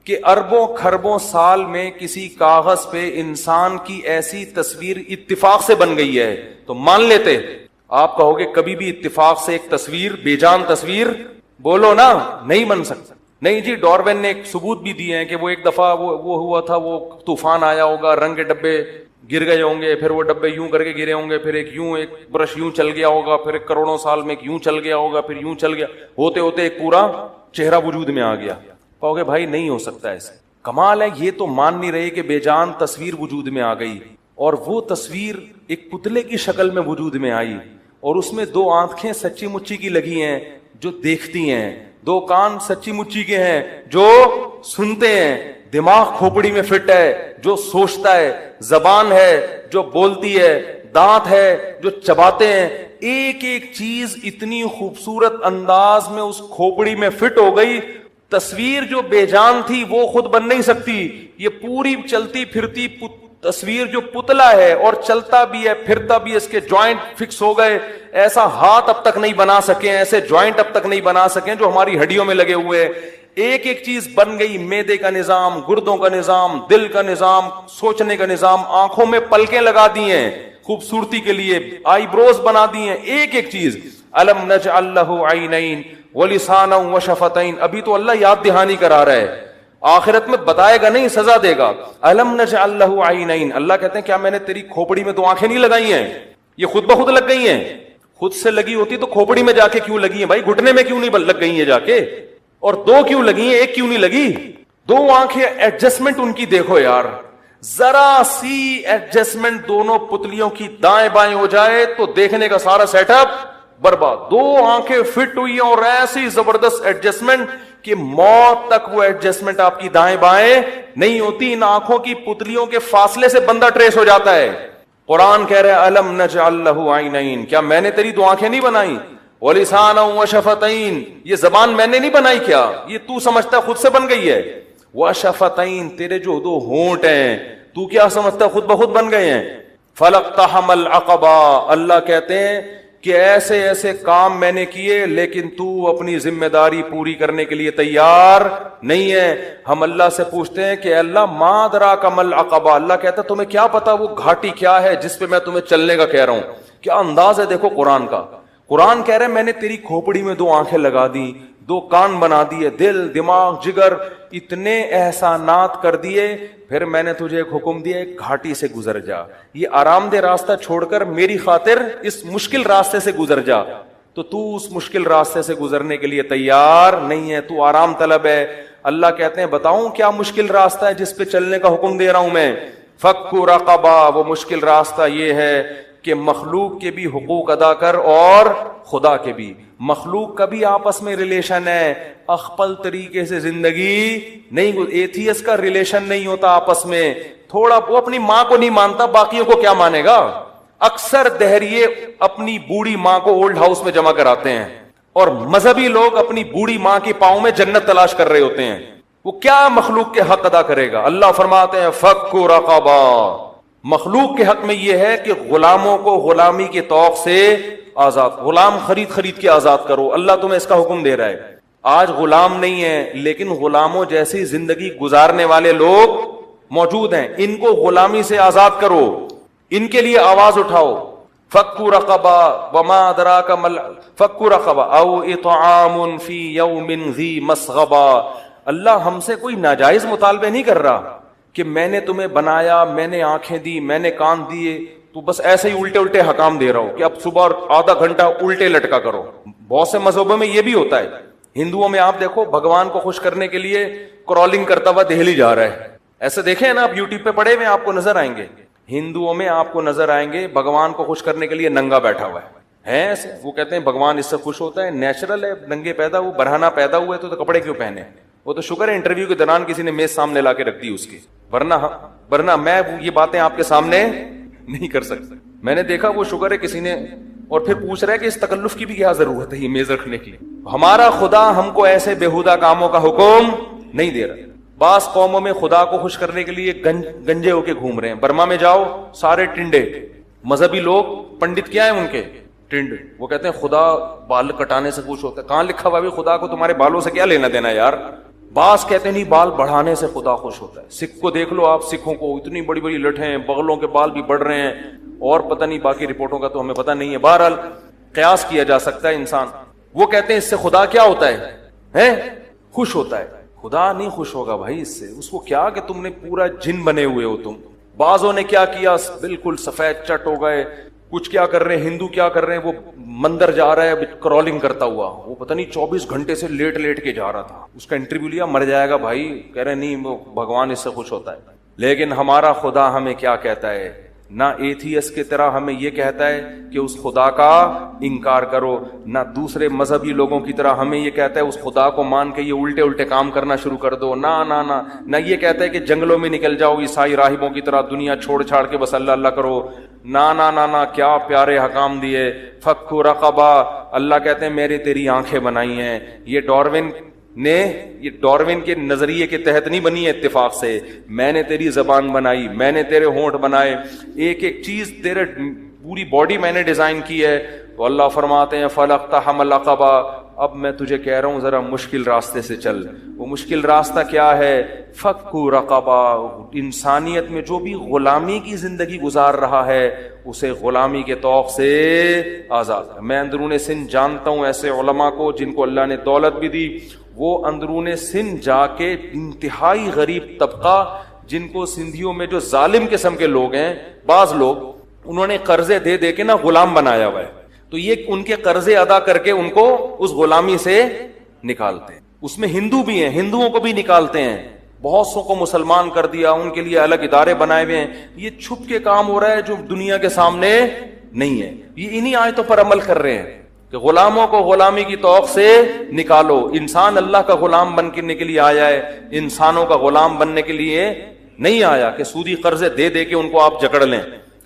کہ اربوں کھربوں سال میں کسی کاغذ پہ انسان کی ایسی تصویر اتفاق سے بن گئی ہے تو مان لیتے؟ آپ کہو گے کبھی بھی اتفاق سے ایک تصویر، بے جان تصویر، بولو نا، نہیں بن سکتا۔ نہیں جی، ڈاروین نے ایک ثبوت بھی دیے ہیں کہ وہ ایک دفعہ وہ ہوا تھا، وہ طوفان آیا ہوگا، رنگ کے ڈبے گر گئے ہوں گے، پھر وہ ڈبے یوں کر کے گرے ہوں گے، پھر ایک برش یوں چل گیا ہوگا، پھر ایک کروڑوں سال میں ایک یوں چل گیا ہوگا، پھر یوں چل گیا، ہوتے ہوتے ایک پورا چہرہ وجود میں آ گیا۔ کہو گے بھائی نہیں ہو سکتا ایسے، کمال ہے، یہ تو مان نہیں رہے کہ بے جان تصویر وجود میں آ گئی، اور وہ تصویر ایک پتلے کی شکل میں وجود میں آئی، اور اس میں دو آنکھیں سچی مچی کی لگی ہیں جو دیکھتی ہیں، دو کان سچی مچی کے ہیں جو سنتے ہیں، دماغ کھوپڑی میں فٹ ہے جو سوچتا ہے، زبان ہے جو بولتی ہے، دانت ہے جو چباتے ہیں، ایک ایک چیز اتنی خوبصورت انداز میں اس کھوپڑی میں فٹ ہو گئی، تصویر جو بے جان تھی وہ خود بن نہیں سکتی، یہ پوری چلتی پھرتی تصویر جو پتلا ہے اور چلتا بھی ہے پھرتا بھی، اس کے جوائنٹ فکس ہو گئے، ایسا ہاتھ اب تک نہیں بنا سکے، ایسے جوائنٹ اب تک نہیں بنا سکے جو ہماری ہڈیوں میں لگے ہوئے ہیں، ایک ایک چیز بن گئی، معدے کا نظام، گردوں کا نظام، دل کا نظام، سوچنے کا نظام، آنکھوں میں پلکیں لگا دی ہیں خوبصورتی کے لیے، آئی بروز بنا دی ہیں، ایک ایک چیز۔ الم نجعل لہ عینین ولسانا وشفتین، ابھی تو اللہ یاد دہانی کرا رہا ہے، آخرت میں بتائے گا نہیں، سزا دے گا۔ الم نجعل لہ عینین، اللہ کہتے ہیں کیا میں نے تیری کھوپڑی میں دو آنکھیں نہیں لگائی ہیں؟ یہ خود بخود لگ گئی ہیں؟ خود سے لگی ہوتی تو کھوپڑی میں جا کے کیوں لگی ہیں بھائی؟ گھٹنے میں کیوں نہیں لگ گئی ہیں جا کے؟ اور دو کیوں لگی ہیں، ایک کیوں نہیں لگی؟ دو آنکھیں، ایڈجسٹمنٹ ان کی دیکھو یار، ذرا سی ایڈجسٹمنٹ دونوں پتلیوں کی دائیں بائیں ہو جائے تو دیکھنے کا سارا سیٹ اپ برباد۔ دو آنکھیں فٹ ہوئی ہیں اور ایسی زبردست ایڈجسٹمنٹ کہ موت تک وہ ایڈجسٹمنٹ آپ کی دائیں بائیں نہیں ہوتی، ان آنکھوں کی پتلیوں کے فاصلے سے بندہ ٹریس ہو جاتا ہے۔ قرآن کہہ رہے الم نجعل لہ عینین، کیا میں نے تیری دو آنکھیں نہیں بنائی؟ وَلِسَانًا وَشَفَتَيْن، یہ زبان میں نے نہیں بنائی کیا؟ یہ تو سمجھتا خود سے بن گئی ہے۔ وَشَفَتَيْن، تیرے جو دو ہونٹ ہیں تو کیا سمجھتا خود بخود بن گئے ہیں؟ فَلَقْتَحَمَ الْعَقَبَةَ، اللہ کہتے ہیں کہ ایسے ایسے کام میں نے کیے لیکن تو اپنی ذمہ داری پوری کرنے کے لیے تیار نہیں ہے۔ ہم اللہ سے پوچھتے ہیں کہ اللہ ما ادراک ما العقبہ، اللہ کہتا ہے تمہیں کیا پتا وہ گھاٹی کیا ہے جس پہ میں تمہیں چلنے کا کہہ رہا ہوں؟ کیا انداز ہے دیکھو قرآن کا۔ قرآن کہہ رہے ہیں میں نے تیری کھوپڑی میں دو آنکھیں لگا دی، دو کان بنا دیے، دل دماغ جگر، اتنے احسانات کر دیے، پھر میں نے تجھے ایک حکم دیا، ایک گھاٹی سے گزر جا، یہ آرام دہ راستہ چھوڑ کر میری خاطر اس مشکل راستے سے گزر جا، تو تو اس مشکل راستے سے گزرنے کے لیے تیار نہیں ہے، تو آرام طلب ہے۔ اللہ کہتے ہیں بتاؤں کیا مشکل راستہ ہے جس پہ چلنے کا حکم دے رہا ہوں میں؟ فک رقبہ، وہ مشکل راستہ یہ ہے کہ مخلوق کے بھی حقوق ادا کر اور خدا کے بھی۔ مخلوق کا بھی آپس میں ریلیشن ہے، اخپل طریقے سے زندگی نہیں، ایتھیس کا ریلیشن نہیں ہوتا آپس میں، تھوڑا وہ اپنی ماں کو نہیں مانتا، باقیوں کو کیا مانے گا؟ اکثر دہریے اپنی بوڑھی ماں کو اولڈ ہاؤس میں جمع کراتے ہیں، اور مذہبی لوگ اپنی بوڑھی ماں کے پاؤں میں جنت تلاش کر رہے ہوتے ہیں، وہ کیا مخلوق کے حق ادا کرے گا؟ اللہ فرماتے ہیں فک رقبہ، مخلوق کے حق میں یہ ہے کہ غلاموں کو غلامی کے طوق سے آزاد، غلام خرید کے آزاد کرو، اللہ تمہیں اس کا حکم دے رہا ہے۔ آج غلام نہیں ہے لیکن غلاموں جیسی زندگی گزارنے والے لوگ موجود ہیں، ان کو غلامی سے آزاد کرو، ان کے لیے آواز اٹھاؤ۔ فک رقبہ وما ادراک مل فک رقبہ او اطعام فی یوم ذی مسغبہ، اللہ ہم سے کوئی ناجائز مطالبے نہیں کر رہا کہ میں نے تمہیں بنایا، میں نے آنکھیں دی، میں نے کان دیے، تو بس ایسے ہی الٹے الٹے حکام دے رہا ہو کہ اب صبح آدھا گھنٹہ الٹے لٹکا کرو۔ بہت سے مذہبوں میں یہ بھی ہوتا ہے، ہندوؤں میں آپ دیکھو بھگوان کو خوش کرنے کے لیے کرالنگ کرتا ہوا دہلی جا رہا ہے، ایسے دیکھیں نا آپ یوٹیوب پہ پڑے ہوئے آپ کو نظر آئیں گے، ہندوؤں میں آپ کو نظر آئیں گے بھگوان کو خوش کرنے کے لیے ننگا بیٹھا ہوا ہے ایسے، وہ کہتے ہیں بھگوان اس سے خوش ہوتا ہے، نیچرل ہے، ننگے پیدا وہ برہنہ پیدا ہوئے تو کپڑے کیوں پہنے؟ وہ تو شکر ہے انٹرویو کے دوران کسی نے میز سامنے لا کے رکھ دی اس کی، ورنہ میں یہ باتیں آپ کے سامنے نہیں کر سکتا۔ میں نے دیکھا وہ شکر ہے کسی نے، اور پھر پوچھ رہا ہے کہ اس تکلف کی بھی کیا ضرورت ہے یہ میز رکھنے کی؟ ہمارا خدا ہم کو ایسے بےہودہ کاموں کا حکم نہیں دے رہا۔ بعض قوموں میں خدا کو خوش کرنے کے لیے گنجے ہو کے گھوم رہے ہیں، برما میں جاؤ سارے ٹنڈے، مذہبی لوگ، پنڈت کیا ہیں ان کے؟ ٹنڈ، وہ کہتے ہیں خدا بال کٹانے سے خوش ہوتا ہے، کہاں لکھا ہوا بھی خدا کو تمہارے بالوں سے کیا لینا دینا یار؟ بعض کہتے ہیں نہیں بال بڑھانے سے خدا خوش ہوتا ہے، سکھ کو دیکھ لو آپ، سکھوں کو اتنی بڑی بڑی لٹیں، بغلوں کے بال بھی بڑھ رہے ہیں، اور پتہ نہیں باقی رپورٹوں کا تو ہمیں پتہ نہیں ہے، بہرحال قیاس کیا جا سکتا ہے انسان۔ وہ کہتے ہیں اس سے خدا کیا ہوتا ہے؟ خوش ہوتا ہے۔ خدا نہیں خوش ہوگا بھائی اس سے، اس کو کیا کہ تم نے پورا جن بنے ہوئے ہو تم۔ بعضوں نے کیا کیا، بالکل سفید چٹ ہو گئے، کچھ کیا کر رہے ہیں، ہندو کیا کر رہے ہیں، وہ مندر جا رہا ہے کرالنگ کرتا ہوا، وہ پتہ نہیں 24 گھنٹے سے لیٹ کے جا رہا تھا، اس کا انٹرویو لیا، مر جائے گا بھائی، کہہ رہے نہیں وہ بھگوان اس سے خوش ہوتا ہے۔ لیکن ہمارا خدا ہمیں کیا کہتا ہے؟ نہ ایتھیس کی طرح ہمیں یہ کہتا ہے کہ اس خدا کا انکار کرو، نہ دوسرے مذہبی لوگوں کی طرح ہمیں یہ کہتا ہے اس خدا کو مان کے یہ الٹے کام کرنا شروع کر دو، نہ یہ کہتا ہے کہ جنگلوں میں نکل جاؤ عیسائی راہبوں کی طرح دنیا چھوڑ چھاڑ کے بس اللہ اللہ کرو، نہ کیا پیارے حکام دیے۔ فک رقبہ، اللہ کہتے ہیں میرے تیری آنکھیں بنائی ہیں، یہ ڈاروین کے نظریے کے تحت نہیں بنی ہے اتفاق سے، میں نے تیری زبان بنائی، میں نے تیرے ہونٹ بنائے، ایک چیز تیرے پوری باڈی میں نے ڈیزائن کی ہے۔ تو اللہ فرماتے ہیں فَلَقْتَحَمَ الْعَقَبَةَ، اب میں تجھے کہہ رہا ہوں ذرا مشکل راستے سے چل۔ وہ مشکل راستہ کیا ہے؟ فَكُّ رَقَبَةٍ، انسانیت میں جو بھی غلامی کی زندگی گزار رہا ہے اسے غلامی کے طوق سے آزاد۔ میں اندرون سندھ جانتا ہوں ایسے علماء کو جن کو اللہ نے دولت بھی دی، وہ اندرون سندھ جا کے انتہائی غریب طبقہ، جن کو سندھیوں میں جو ظالم قسم کے لوگ ہیں، بعض لوگ انہوں نے قرضے دے دے کے نا غلام بنایا ہوا ہے، تو یہ ان کے قرضے ادا کر کے ان کو اس غلامی سے نکالتے ہیں۔ اس میں ہندو بھی ہیں، ہندوؤں کو بھی نکالتے ہیں، بہت سو کو مسلمان کر دیا، ان کے لیے الگ ادارے بنائے ہوئے ہیں۔ یہ چھپ کے کام ہو رہا ہے جو دنیا کے سامنے نہیں ہے۔ یہ انہی آیتوں پر عمل کر رہے ہیں کہ غلاموں کو غلامی کی توق سے نکالو۔ انسان اللہ کا غلام بننے کے لیے آیا ہے، انسانوں کا غلام بننے کے لیے نہیں آیا کہ سودی قرضے دے دے کے ان کو آپ جکڑ لیں۔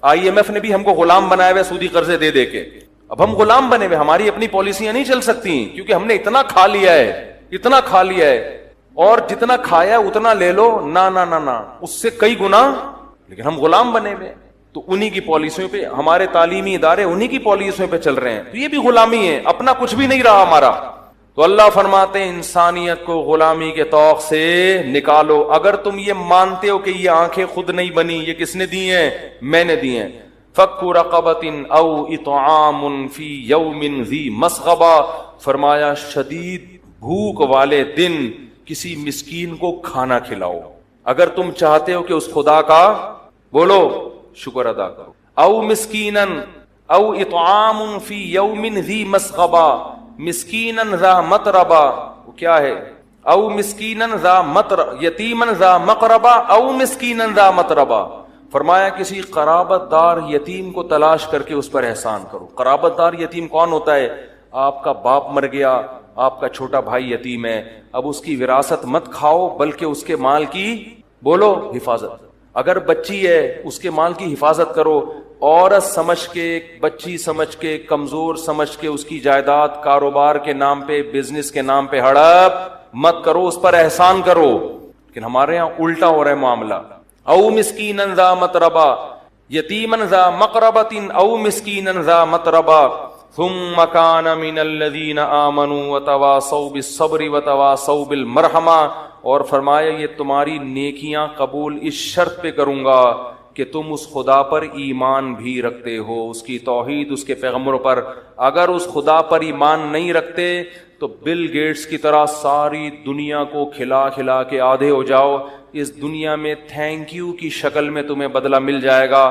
IMF نے بھی ہم کو غلام بنایا ہوئے سودی قرضے دے دے کے، اب ہم غلام بنے ہوئے، ہماری اپنی پالیسیاں نہیں چل سکتی کیونکہ ہم نے اتنا کھا لیا ہے، اور جتنا کھایا اتنا لے لو، نہ اس سے کئی گنا، لیکن ہم غلام بنے ہوئے، تو انہی کی پالیسیوں پہ ہمارے تعلیمی ادارے انہی کی پالیسیوں پہ چل رہے ہیں، تو یہ بھی غلامی ہے، اپنا کچھ بھی نہیں رہا ہمارا۔ تو اللہ فرماتے ہیں انسانیت کو غلامی کے طوق سے نکالو۔ اگر تم یہ مانتے ہو کہ یہ آنکھیں خود نہیں بنی، یہ کس نے دی ہیں؟ میں نے دی ہیں۔ فَكُّ رَقَبَةٍ أَوْ إِطْعَامٌ فِي يَوْمٍ ذِي مَسْغَبَةٍ، فرمایا شدید بھوک والے دن کسی مسکین کو کھانا کھلاؤ. اگر تم چاہتے ہو کہ اس خدا کا بولو شکر ادا کرو. او مسکینن او اطعام فی یوم ذی مسغبہ، مسکینن ذا متربہ، وہ کیا ہے؟ او مسکینن ذا یتیمن ذا مقربہ او مسکینن ذا متربہ. فرمایا کسی قرابت دار یتیم کو تلاش کر کے اس پر احسان کرو. قرابت دار یتیم کون ہوتا ہے؟ آپ کا باپ مر گیا، آپ کا چھوٹا بھائی یتیم ہے، اب اس کی وراثت مت کھاؤ بلکہ اس کے مال کی بولو حفاظت. اگر بچی ہے اس کے مال کی حفاظت کرو. عورت سمجھ کے، بچی سمجھ کے، کمزور سمجھ کے اس کی جائیداد کاروبار کے نام پہ، بزنس کے نام پہ ہڑپ مت کرو، اس پر احسان کرو. لیکن ہمارے ہاں الٹا ہو رہا ہے معاملہ. او مسکینن ذا متربہ یتیمن ذا مقربۃ او مسکینن ذا متربہ ثم کان من الذین آمنوا وتواصوا بالصبر وتواصوا بالمرحمہ. اور فرمایا یہ تمہاری نیکیاں قبول اس شرط پہ کروں گا کہ تم اس خدا پر ایمان بھی رکھتے ہو، اس کی توحید، اس کے پیغمبروں پر. اگر اس خدا پر ایمان نہیں رکھتے تو بل گیٹس کی طرح ساری دنیا کو کھلا کھلا کے آدھے ہو جاؤ، اس دنیا میں تھینک یو کی شکل میں تمہیں بدلہ مل جائے گا،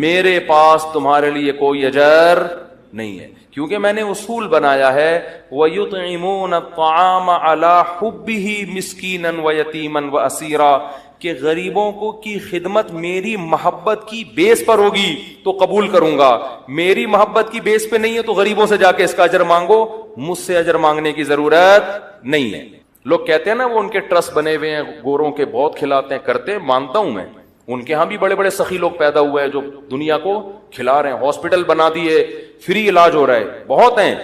میرے پاس تمہارے لیے کوئی اجر نہیں ہے. کیونکہ میں نے اصول بنایا ہے وَيُطْعِمُونَ الطَّعَامَ عَلَى حُبِّهِ مِسْكِينًا وَيَتِيمًا وَأَسِيرًا، کہ غریبوں کو کی خدمت میری محبت کی بیس پر ہوگی تو قبول کروں گا، میری محبت کی بیس پہ نہیں ہے تو غریبوں سے جا کے اس کا اجر مانگو، مجھ سے اجر مانگنے کی ضرورت نہیں ہے. لوگ کہتے ہیں نا وہ ان کے ٹرسٹ بنے ہوئے ہیں، گوروں کے بہت کھلاتے ہیں، کرتے ہیں، مانتا ہوں میں، ان کے ہاں بھی بڑے بڑے سخی لوگ پیدا ہوئے ہیں جو دنیا کو کھلا رہے ہیں، ہاسپٹل بنا دیے، فری علاج ہو رہا ہے، بہت ہیں.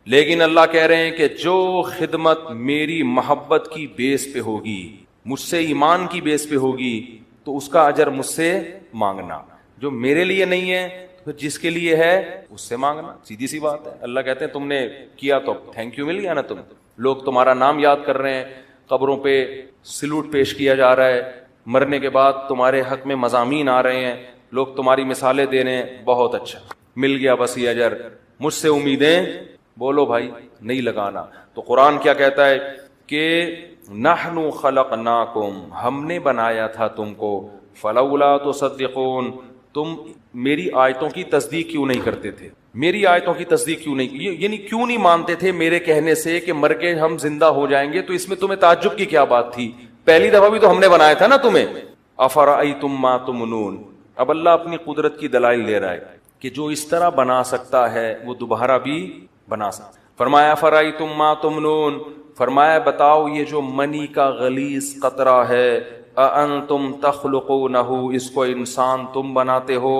لیکن اللہ کہہ رہے ہیں کہ جو خدمت میری محبت کی بیس پہ ہوگی، مجھ سے ایمان کی بیس پہ ہوگی تو اس کا اجر مجھ سے مانگنا. جو میرے لیے نہیں ہے تو جس کے لیے ہے اس سے مانگنا. سیدھی سی بات ہے. اللہ کہتے ہیں تم نے کیا تو تھینک یو مل گیا نا. تم لوگ تمہارا نام یاد کر رہے ہیں، قبروں پہ سلوٹ پیش کیا جا رہا ہے، مرنے کے بعد تمہارے حق میں مضامین آ رہے ہیں، لوگ تمہاری مثالیں دے رہے ہیں، بہت اچھا، مل گیا بس یہ اجر. مجھ سے امیدیں بولو بھائی نہیں لگانا. تو قرآن کیا کہتا ہے کہ نحن خلقناکم، ہم نے بنایا تھا تم کو، فلولا تصدقون، تم میری آیتوں کی تصدیق کیوں نہیں کرتے تھے؟ میری آیتوں کی تصدیق کیوں نہیں، یعنی کیوں نہیں مانتے تھے میرے کہنے سے کہ مر کے ہم زندہ ہو جائیں گے؟ تو اس میں تمہیں تعجب کی کیا بات تھی؟ پہلی دفعہ بھی تو ہم نے بنایا تھا نا تمہیں. افرأیتم ما تمنون، اب اللہ اپنی قدرت کی دلائل دے رہا ہے کہ جو اس طرح بنا سکتا ہے وہ دوبارہ بھی بنا سکتا. فرمایا افرأیتم ما تمنون، فرمایا بتاؤ یہ جو منی کا غلیظ قطرہ ہے، اانتم تخلقونہ، اس کو انسان تم بناتے ہو،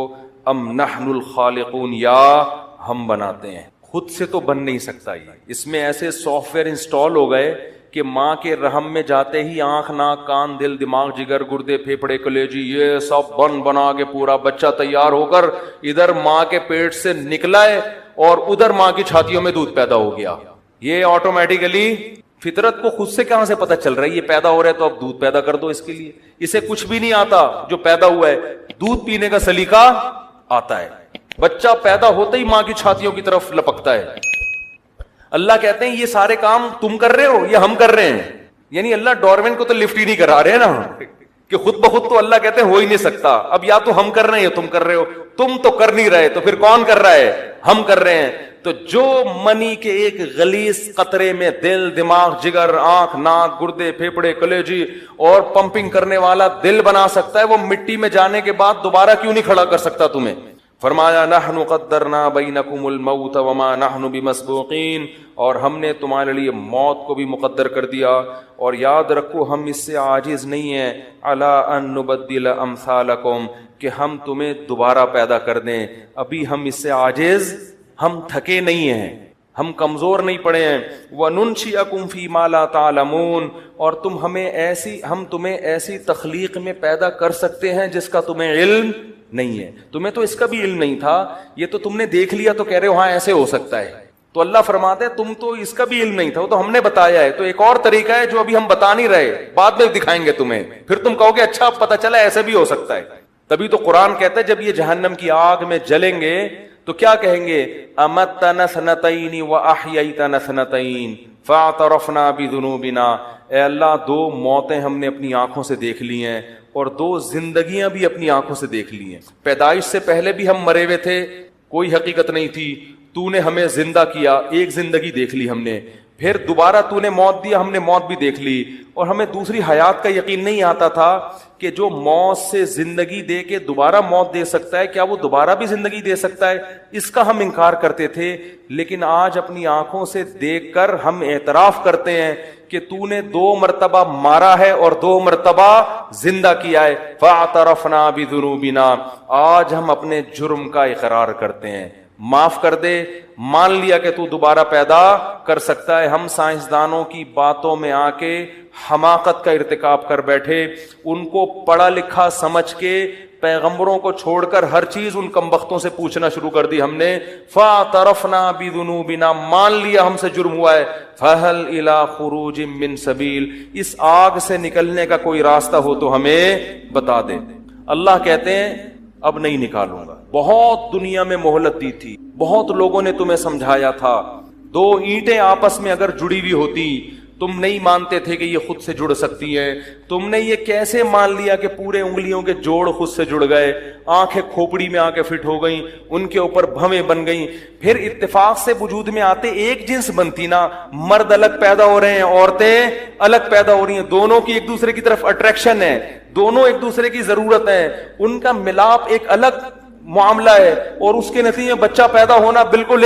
ام نحن الخالقون، یا ہم بناتے ہیں؟ خود سے تو بن نہیں سکتا. یہ اس میں ایسے سافٹ ویئر انسٹال ہو گئے کہ ماں کے رحم میں جاتے ہی آنکھ، ناک، کان، دل، دماغ، جگر، گردے، پھیپھڑے، کلیجی، یہ سب بنا کے پورا بچہ تیار ہو کر ادھر ماں کے پیٹ سے نکلا ہے اور ادھر ماں کی چھاتیوں میں دودھ پیدا ہو گیا. یہ آٹومیٹیکلی فطرت کو خود سے کہاں سے پتہ چل رہا ہے یہ پیدا ہو رہا ہے تو اب دودھ پیدا کر دو اس کے لیے. اسے کچھ بھی نہیں آتا، جو پیدا ہوا ہے دودھ پینے کا سلیقہ آتا ہے. بچہ پیدا ہوتے ہی ماں کی چھاتیوں کی طرف لپکتا ہے. اللہ کہتے ہیں یہ سارے کام تم کر رہے ہو، یہ ہم کر رہے ہیں. یعنی اللہ ڈارون کو تو لفٹ ہی نہیں کرا رہے نا، کہ خود بخود تو اللہ کہتے ہیں ہو ہی نہیں سکتا. اب یا تو ہم کر رہے ہیں یا تم کر رہے ہو. تم تو کر نہیں رہے تو پھر کون کر رہا ہے؟ ہم کر رہے ہیں. تو جو منی کے ایک غلیظ قطرے میں دل، دماغ، جگر، آنکھ، ناک، گردے، پھیپھڑے، کلیجی اور پمپنگ کرنے والا دل بنا سکتا ہے، وہ مٹی میں جانے کے بعد دوبارہ کیوں نہیں کھڑا کر سکتا تمہیں؟ فرمایا نحن قدرنا بینکم الموت وما نحن بمسبوقین، اور ہم نے تمہارے لیے موت کو بھی مقدر کر دیا، اور یاد رکھو ہم اس سے عاجز نہیں ہیں، علی ان نبدل امثالکم، کہ ہم تمہیں دوبارہ پیدا کر دیں. ابھی ہم اس سے عاجز، ہم تھکے نہیں ہیں، ہم کمزور نہیں پڑے ہیں. وَنُنْشِئَكُمْ فِي مَا لَا تَعْلَمُونَ، اور ہم تمہیں ایسی تخلیق میں پیدا کر سکتے ہیں جس کا تمہیں علم نہیں ہے. تمہیں تو اس کا بھی علم نہیں تھا، یہ تو تم نے دیکھ لیا تو کہہ رہے ہو ہاں ایسے ہو سکتا ہے. تو اللہ فرماتے ہیں تم تو اس کا بھی علم نہیں تھا، وہ تو ہم نے بتایا ہے. تو ایک اور طریقہ ہے جو ابھی ہم بتا نہیں رہے، بعد میں دکھائیں گے تمہیں، پھر تم کہو گے اچھا پتہ چلا ایسے بھی ہو سکتا ہے. تبھی تو قرآن کہتا ہے جب یہ جہنم کی آگ میں جلیں گے تو کیا کہیں گے؟ امتنا سنتین واحییتنا سنتین فاعترفنا بذنوبنا، اے اللہ 2 موتیں ہم نے اپنی آنکھوں سے دیکھ لی ہیں اور 2 زندگیاں بھی اپنی آنکھوں سے دیکھ لی ہیں۔ پیدائش سے پہلے بھی ہم مرے ہوئے تھے، کوئی حقیقت نہیں تھی، تو نے ہمیں زندہ کیا، ایک زندگی دیکھ لی ہم نے، پھر دوبارہ تو نے موت دیا، ہم نے موت بھی دیکھ لی، اور ہمیں دوسری حیات کا یقین نہیں آتا تھا کہ جو موت سے زندگی دے کے دوبارہ موت دے سکتا ہے، کیا وہ دوبارہ بھی زندگی دے سکتا ہے؟ اس کا ہم انکار کرتے تھے، لیکن آج اپنی آنکھوں سے دیکھ کر ہم اعتراف کرتے ہیں کہ تو نے 2 مرتبہ مارا ہے اور 2 مرتبہ زندہ کیا ہے۔ فاعترفنا بذنوبنا، آج ہم اپنے جرم کا اقرار کرتے ہیں، معاف کر دے، مان لیا کہ تو دوبارہ پیدا کر سکتا ہے۔ ہم سائنسدانوں کی باتوں میں آ کے حماقت کا ارتکاب کر بیٹھے، ان کو پڑھا لکھا سمجھ کے پیغمبروں کو چھوڑ کر ہر چیز ان کمبختوں سے پوچھنا شروع کر دی ہم نے۔ فاعترفنا بذنوبنا، مان لیا ہم سے جرم ہوا ہے۔ فہل الی خروج من سبیل، اس آگ سے نکلنے کا کوئی راستہ ہو تو ہمیں بتا دے۔ اللہ کہتے ہیں اب نہیں نکالوں گا، بہت دنیا میں مہلت دی تھی، بہت لوگوں نے تمہیں سمجھایا تھا، 2 اینٹیں آپس میں اگر جڑی ہوئی ہوتی، تم نہیں مانتے تھے کہ یہ خود سے جڑ سکتی ہے، تم نے یہ کیسے مان لیا کہ پورے انگلیوں کے جوڑ خود سے جڑ گئے، آنکھیں کھوپڑی میں آ کے فٹ ہو گئیں، ان کے اوپر بھویں بن گئیں، پھر اتفاق سے وجود میں آتے ایک جنس بنتی نا، مرد الگ پیدا ہو رہے ہیں، عورتیں الگ پیدا ہو رہی ہیں، دونوں کی ایک دوسرے کی طرف اٹریکشن ہے، دونوں ایک دوسرے کی ضرورت ہے، ان کا ملاپ ایک الگ معاملہ ہے، اور اس کے نتیجے میں بچہ پیدا ہونا بالکل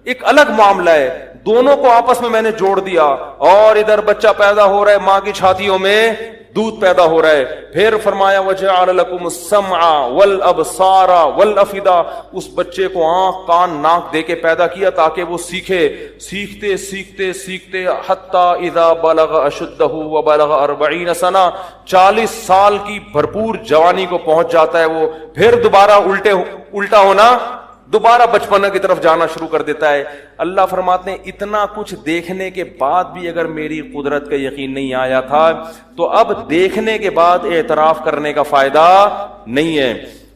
ایک الگ معاملہ ہے۔ دونوں کو آپس میں نے جوڑ دیا، اور ادھر بچہ پیدا ہو رہا ہے، ماں کی چھاتیوں میں دودھ پیدا ہو رہا ہے۔ پھر فرمایا وَجَعَلَ لَكُمُ السَّمْعَ وَالْأَبْصَارَ وَالْأَفْئِدَةَ، اس بچے کو آنکھ کان ناک دے کے پیدا کیا تاکہ وہ سیکھے، سیکھتے سیکھتے سیکھتے حَتَّى إِذَا بَلَغَ أَشُدَّهُ وَبَلَغَ 40 سنہ، 40 سال کی بھرپور جوانی کو پہنچ جاتا ہے وہ، پھر دوبارہ الٹا ہونا، دوبارہ بچپنا کی طرف جانا شروع کر دیتا ہے۔ اللہ فرماتے ہیں اتنا کچھ دیکھنے کے بعد بھی اگر میری قدرت کا یقین نہیں آیا تھا تو اب دیکھنے کے بعد اعتراف کرنے کا فائدہ نہیں ہے۔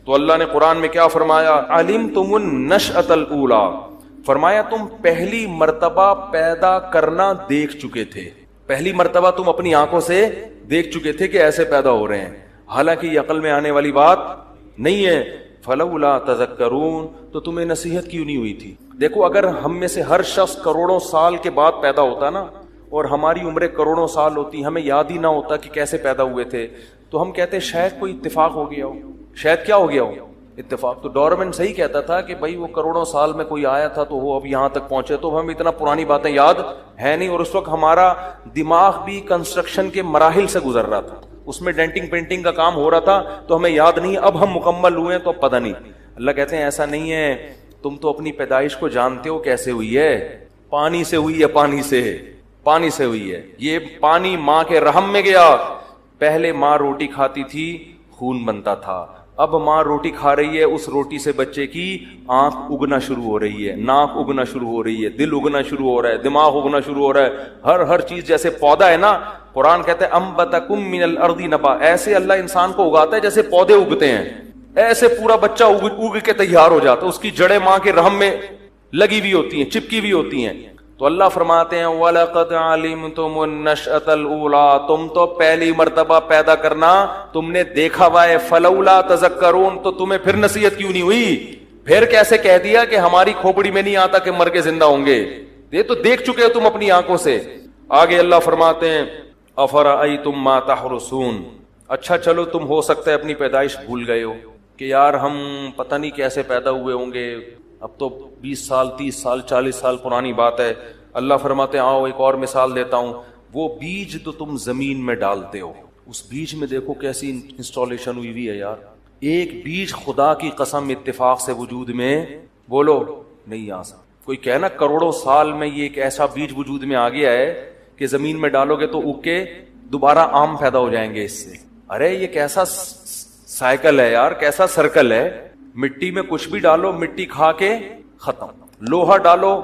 تو اللہ نے قرآن میں کیا فرمایا؟ علمتم النشأۃ الاولیٰ، فرمایا تم پہلی مرتبہ پیدا کرنا دیکھ چکے تھے، پہلی مرتبہ تم اپنی آنکھوں سے دیکھ چکے تھے کہ ایسے پیدا ہو رہے ہیں، حالانکہ یہ عقل میں آنے والی بات نہیں ہے۔ فلولا تذکرون، تو تمہیں نصیحت کیوں نہیں ہوئی تھی؟ دیکھو اگر ہم میں سے ہر شخص کروڑوں سال کے بعد پیدا ہوتا نا، اور ہماری عمریں کروڑوں سال ہوتی، ہمیں یاد ہی نہ ہوتا کہ کیسے پیدا ہوئے تھے، تو ہم کہتے شاید کوئی اتفاق ہو گیا ہو، شاید کیا ہو گیا ہو، اتفاق۔ تو ڈارون صحیح کہتا تھا کہ بھائی وہ کروڑوں سال میں کوئی آیا تھا تو وہ اب یہاں تک پہنچے، تو ہم اتنا پرانی باتیں یاد ہے نہیں، اور اس وقت ہمارا دماغ بھی کنسٹرکشن کے مراحل سے گزر رہا تھا، اس میں ڈینٹنگ پینٹنگ کا کام ہو رہا تھا، تو ہمیں یاد نہیں، اب ہم مکمل ہوئے تو اب پتہ نہیں۔ اللہ کہتے ہیں ایسا نہیں ہے، تم تو اپنی پیدائش کو جانتے ہو کیسے ہوئی ہے، پانی سے ہوئی ہے، پانی سے ہوئی ہے، یہ پانی ماں کے رحم میں گیا، پہلے ماں روٹی کھاتی تھی خون بنتا تھا، اب ماں روٹی کھا رہی ہے، اس روٹی سے بچے کی آنکھ اگنا شروع ہو رہی ہے، ناک اگنا شروع ہو رہی ہے، دل اگنا شروع ہو رہا ہے، دماغ اگنا شروع ہو رہا ہے، ہر چیز جیسے پودا ہے نا، قرآن کہتا ہے انبتکم من الارض نبا، ایسے اللہ انسان کو اگاتا ہے جیسے پودے اگتے ہیں، ایسے پورا بچہ اگ کے تیار ہو جاتا ہے، اس کی جڑیں ماں کے رحم میں لگی ہوئی ہوتی ہیں، چپکی ہوئی ہوتی ہیں۔ تو اللہ فرماتے ہیں وَلَقَدْ عَلِمْتُمُ النَّشْأَةَ الْأُولَىٰ، تم تو پہلی مرتبہ پیدا کرنا تم نے دیکھا ہوا ہے، فَلَوْلَا تَذَكَّرُونَ، تو تمہیں پھر نصیحت کیوں نہیں ہوئی؟ پھر کیسے کہہ دیا کہ ہماری کھوپڑی میں نہیں آتا کہ مر کے زندہ ہوں گے، یہ تو دیکھ چکے ہو تم اپنی آنکھوں سے۔ آگے اللہ فرماتے ہیں أَفَرَأَيْتُم مَّا تَحْرُثُونَ، اچھا چلو تم ہو سکتا ہے اپنی پیدائش بھول گئے ہو کہ یار ہم پتہ نہیں کیسے پیدا ہوئے ہوں گے، اب تو 20 سال 30 سال 40 سال پرانی بات ہے۔ اللہ فرماتے ہیں آؤ ایک اور مثال دیتا ہوں، وہ بیج تو تم زمین میں ڈالتے ہو، اس بیج میں دیکھو کیسی انسٹالیشن ہوئی ہے یار، ایک بیج خدا کی قسم اتفاق سے وجود میں بولو نہیں آ سکتا۔ کوئی کہنا کروڑوں سال میں یہ ایک ایسا بیج وجود میں آ گیا ہے کہ زمین میں ڈالو گے تو اگ کے دوبارہ آم پیدا ہو جائیں گے اس سے۔ ارے یہ کیسا سائیکل ہے یار، کیسا سرکل ہے، مٹی میں کچھ بھی ڈالو مٹی کھا کے ختم، لوہا ڈالو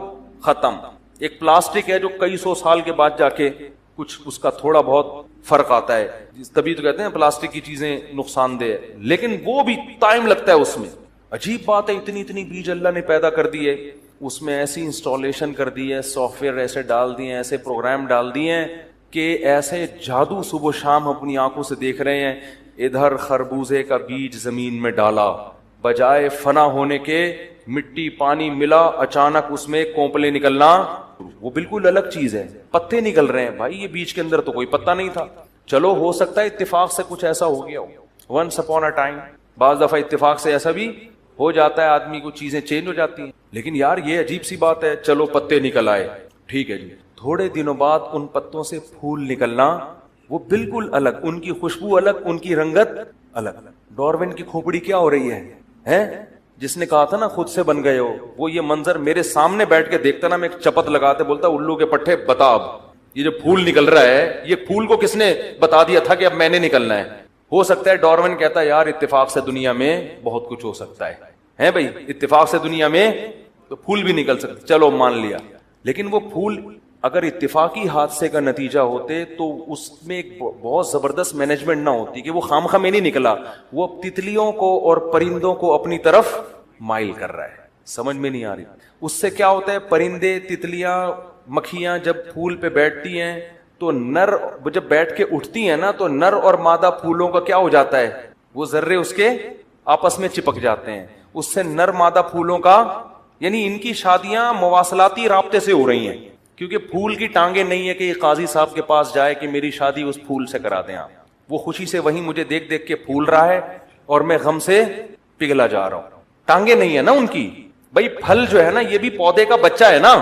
ختم، ایک پلاسٹک ہے جو کئی سو سال کے بعد جا کے کچھ اس کا تھوڑا بہت فرق آتا ہے، تبھی تو کہتے ہیں پلاسٹک کی چیزیں نقصان دہ ہے، لیکن وہ بھی ٹائم لگتا ہے اس میں، عجیب بات ہے, اتنی اتنی بیج اللہ نے پیدا کر دی ہے, اس میں ایسی انسٹالیشن کر دی ہے, سافٹ ویئر ایسے ڈال دیے ہیں, ایسے پروگرام ڈال دیے ہیں کہ ایسے جادو صبح و شام اپنی آنکھوں سے دیکھ رہے ہیں. ادھر خربوزے کا بیج زمین میں ڈالا, بجائے فنا ہونے کے مٹی پانی ملا, اچانک اس میں کونپلے نکلنا, وہ بالکل الگ چیز ہے, پتے نکل رہے ہیں. بھائی یہ بیج کے اندر تو کوئی پتا نہیں تھا. چلو ہو سکتا ہے اتفاق سے کچھ ایسا ہو گیا ہو, ونس اپون اے ٹائم. بعض دفعہ اتفاق سے ایسا بھی ہو جاتا ہے, آدمی کو چیزیں چینج ہو جاتی ہیں. لیکن یار یہ عجیب سی بات ہے, چلو پتے نکل آئے, ٹھیک ہے جی, تھوڑے دنوں بعد ان پتوں سے پھول نکلنا, وہ بالکل الگ, ان کی خوشبو الگ, ان کی رنگت الگ. ڈاروین کی کھوپڑی کیا ہو رہی ہے, جس نے کہا تھا نا خود سے بن گئے ہو, وہ یہ منظر میرے سامنے بیٹھ کے دیکھتا نا, میں ایک چپت لگاتے بولتا الو کے پٹھے بتا, اب یہ جو پھول نکل رہا ہے یہ پھول کو کس نے بتا دیا تھا کہ اب میں نے نکلنا ہے. ہو سکتا ہے ڈاروین کہتا ہے یار اتفاق سے دنیا میں بہت کچھ ہو سکتا ہے بھائی, اتفاق سے دنیا میں تو پھول بھی نکل سکتے, چلو مان لیا. لیکن وہ پھول اگر اتفاقی حادثے کا نتیجہ ہوتے تو اس میں ایک بہت زبردست مینجمنٹ نہ ہوتی کہ وہ خامخواہ میں نہیں نکلا, وہ تتلیوں کو اور پرندوں کو اپنی طرف مائل کر رہا ہے. سمجھ میں نہیں آ رہی. اس سے کیا ہوتا ہے, پرندے تتلیاں مکھیاں جب پھول پہ بیٹھتی ہیں تو نر جب بیٹھ کے اٹھتی ہیں نا, تو نر اور مادہ پھولوں کا کیا ہو جاتا ہے, وہ ذرے اس کے آپس میں چپک جاتے ہیں. اس سے نر مادہ پھولوں کا, یعنی ان کی شادیاں مواصلاتی رابطے سے ہو رہی ہیں, کیونکہ پھول کی ٹانگیں نہیں ہے کہ یہ قاضی صاحب کے پاس جائے کہ میری شادی اس پھول سے کرا دیں آپ. وہ خوشی سے وہیں مجھے دیکھ دیکھ کے پھول رہا ہے اور میں غم سے پگھلا جا رہا ہوں. ٹانگیں نہیں ہے نا ان کی. بھائی پھل جو ہے نا یہ بھی پودے کا بچہ ہے نا.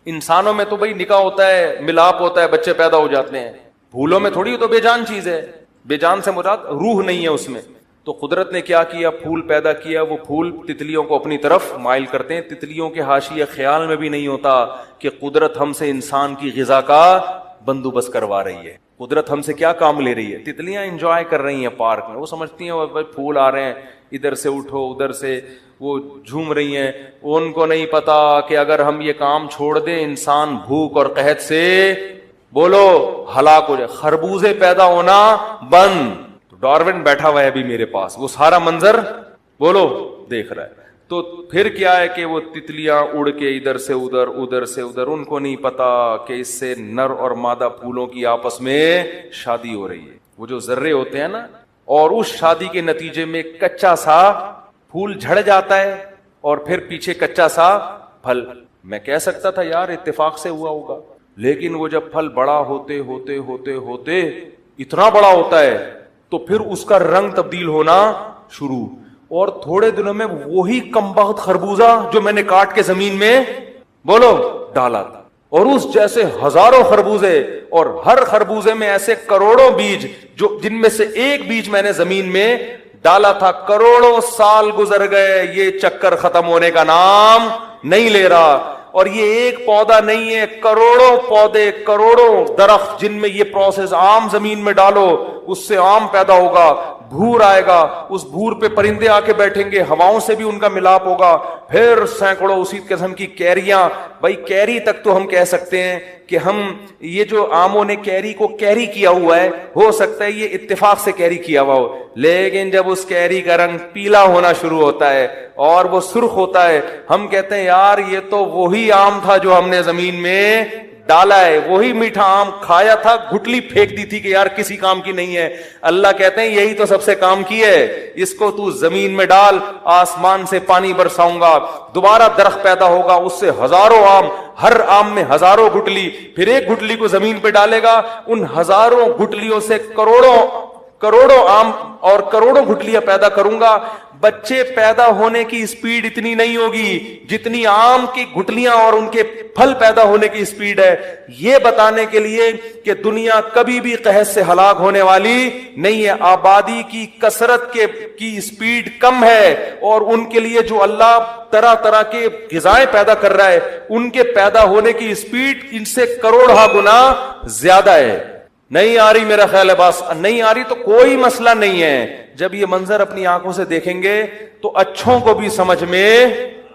انسانوں میں تو بھائی نکاح ہوتا ہے, ملاپ ہوتا ہے, بچے پیدا ہو جاتے ہیں. پھولوں میں تھوڑی, تو بے جان چیز ہے, بے جان سے مراد روح نہیں ہے اس میں. تو قدرت نے کیا کیا, پھول پیدا کیا, وہ پھول تتلیوں کو اپنی طرف مائل کرتے ہیں. تتلیوں کے حاشیے خیال میں بھی نہیں ہوتا کہ قدرت ہم سے انسان کی غذا کا بندوبست کروا رہی ہے. قدرت ہم سے کیا کام لے رہی ہے. تتلیاں انجوائے کر رہی ہیں پارک میں, وہ سمجھتی ہیں پھول آ رہے ہیں, ادھر سے اٹھو ادھر سے, وہ جھوم رہی ہیں. ان کو نہیں پتا کہ اگر ہم یہ کام چھوڑ دیں انسان بھوک اور قحط سے بولو ہلاک ہو جائے. خربوزے پیدا ہونا بند. ڈاروین بیٹھا ہوا ہے ابھی میرے پاس, وہ سارا منظر بولو دیکھ رہا ہے. تو پھر کیا ہے کہ وہ تتلیاں اڑ کے ادھر سے ادھر, ادھر سے ادھر, ان کو نہیں پتا کہ اس سے نر اور مادہ پھولوں کی آپس میں شادی ہو رہی ہے. وہ جو ذرے ہوتے ہیں نا, اور اس شادی کے نتیجے میں کچا سا پھول جھڑ جاتا ہے اور پھر پیچھے کچا سا پھل. میں کہہ سکتا تھا یار اتفاق سے ہوا ہوگا, لیکن وہ جب پھل بڑا ہوتے ہوتے ہوتے ہوتے اتنا بڑا ہوتا ہے تو پھر اس کا رنگ تبدیل ہونا شروع, اور تھوڑے دنوں میں وہی کمبخت خربوزہ جو میں نے کاٹ کے زمین میں بولو ڈالا تھا, اور اس جیسے ہزاروں خربوزے, اور ہر خربوزے میں ایسے کروڑوں بیج, جو جن میں سے ایک بیج میں نے زمین میں ڈالا تھا. کروڑوں سال گزر گئے, یہ چکر ختم ہونے کا نام نہیں لے رہا. اور یہ ایک پودا نہیں ہے, کروڑوں پودے, کروڑوں درخت, جن میں یہ پروسیس عام زمین میں ڈالو اس سے آم پیدا ہوگا, بھور آئے گا, اس بھور پہ پرندے آ کے بیٹھیں گے, ہواؤں سے بھی ان کا ملاپ ہوگا, پھر سینکڑوں اسی قسم کی کیریاں. بھائی کیری تک تو ہم کہہ سکتے ہیں کہ ہم یہ جو آموں نے کیری کو کیری کیا ہوا ہے, ہو سکتا ہے یہ اتفاق سے کیری کیا ہوا ہو, لیکن جب اس کیری کا رنگ پیلا ہونا شروع ہوتا ہے اور وہ سرخ ہوتا ہے, ہم کہتے ہیں یار یہ تو وہی آم تھا جو ہم نے زمین میں ڈالا ہے, وہی میٹھا آم کھایا تھا, گھٹلی پھینک دی تھی کہ یار کسی کام کی نہیں ہے. اللہ کہتے ہیں یہی تو سب سے کام کی ہے, اس کو تو زمین میں ڈال, آسمان سے پانی برساؤں گا, دوبارہ درخت پیدا ہوگا, اس سے ہزاروں آم, ہر آم میں ہزاروں گٹلی, پھر ایک گٹلی کو زمین پہ ڈالے گا, ان ہزاروں گٹلیوں سے کروڑوں آم اور کروڑوں گٹلیاں پیدا کروں گا. بچے پیدا ہونے کی سپیڈ اتنی نہیں ہوگی جتنی آم کی گٹلیاں اور ان کے پھل پیدا ہونے کی سپیڈ ہے, یہ بتانے کے لیے کہ دنیا کبھی بھی قحط سے ہلاک ہونے والی نہیں ہے. آبادی کی کثرت کی سپیڈ کم ہے, اور ان کے لیے جو اللہ طرح طرح کے غذائیں پیدا کر رہا ہے ان کے پیدا ہونے کی سپیڈ ان سے کروڑہ گنا زیادہ ہے. نہیں آ رہی میرا خیال ہے, بس نہیں آ رہی تو کوئی مسئلہ نہیں ہے. جب یہ منظر اپنی آنکھوں سے دیکھیں گے تو اچھوں کو بھی سمجھ میں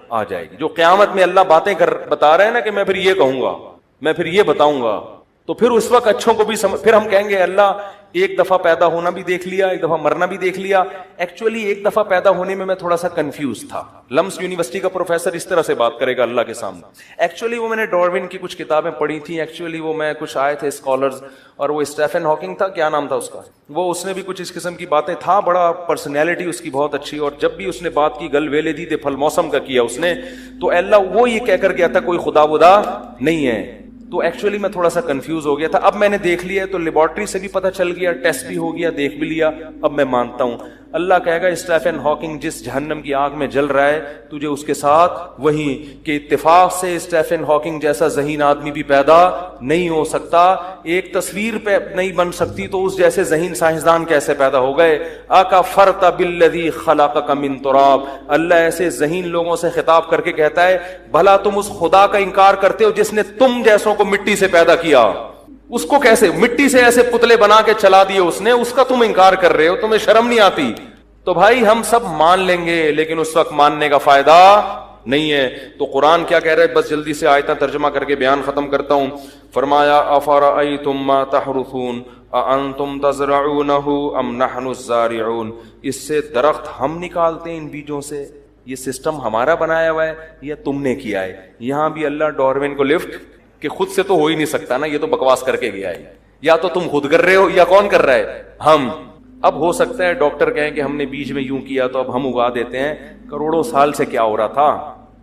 آ جائے گی. جو قیامت میں اللہ باتیں بتا رہے ہیں نا کہ میں پھر یہ کہوں گا, میں پھر یہ بتاؤں گا, تو پھر اس وقت اچھوں کو بھی پھر ہم کہیں گے اللہ ایک دفعہ پیدا ہونا بھی دیکھ لیا, ایک دفعہ مرنا بھی دیکھ لیا. ایکچولی ایک دفعہ پیدا ہونے میں تھوڑا سا کنفیوز تھا. لمس یونیورسٹی کا پروفیسر اس طرح سے بات کرے گا اللہ کے سامنے. ایکچولی وہ میں نے ڈاروین کی کچھ کتابیں پڑھی تھیں, ایکچولی وہ میں کچھ آئے تھے اسکالرز, اور وہ اسٹیفن ہاکنگ تھا, کیا نام تھا اس کا, وہ اس نے بھی کچھ اس قسم کی باتیں تھا, بڑا پرسنالٹی اس کی بہت اچھی, اور جب بھی اس نے بات کی گل ویلے دی تھے پھل موسم کا کیا اس نے, تو اللہ وہ یہ کہہ کر گیا تھا کوئی خدا ودا نہیں ہے. تو ایکچولی میں تھوڑا سا کنفیوز ہو گیا تھا. اب میں نے دیکھ لیا, تو لیبارٹری سے بھی پتہ چل گیا, ٹیسٹ بھی ہو گیا, دیکھ بھی لیا, اب میں مانتا ہوں. اللہ کہے گا اسٹیفن ہاکنگ جس جہنم کی آگ میں جل رہا ہے تجھے اس کے ساتھ وہیں کہ اتفاق سے اسٹیفن ہاکنگ جیسا ذہین آدمی بھی پیدا نہیں ہو سکتا, ایک تصویر پہ نہیں بن سکتی, تو اس جیسے ذہین سائنسدان کیسے پیدا ہو گئے. اکفرت بالذی خلقک من تراب, اللہ ایسے ذہین لوگوں سے خطاب کر کے کہتا ہے بھلا تم اس خدا کا انکار کرتے ہو جس نے تم جیسوں کو مٹی سے پیدا کیا, اس کو کیسے مٹی سے ایسے پتلے بنا کے چلا دیے اس نے, اس کا تم انکار کر رہے ہو, تمہیں شرم نہیں آتی. تو بھائی ہم سب مان لیں گے, لیکن اس وقت ماننے کا فائدہ نہیں ہے. تو قرآن کیا کہہ رہے, بس جلدی سے آیتیں ترجمہ کر کے بیان ختم کرتا ہوں. فرمایا افرأیتم ما تحرثون اانتم تزرعونہ ام نحن الزارعون, اس سے درخت ہم نکالتے ہیں ان بیجوں سے, یہ سسٹم ہمارا بنایا ہوا ہے یا تم نے کیا ہے. یہاں بھی اللہ ڈاروین کو لفٹ کہ خود سے تو ہو ہی نہیں سکتا نا, یہ تو بکواس کر کے گیا ہے, یا تو تم خود کر رہے ہو یا کون کر رہا ہے, ہم. اب ہو سکتا ہے ڈاکٹر کہیں کہ ہم نے بیج میں یوں کیا تو اب ہم اگا دیتے ہیں, کروڑوں سال سے کیا ہو رہا تھا,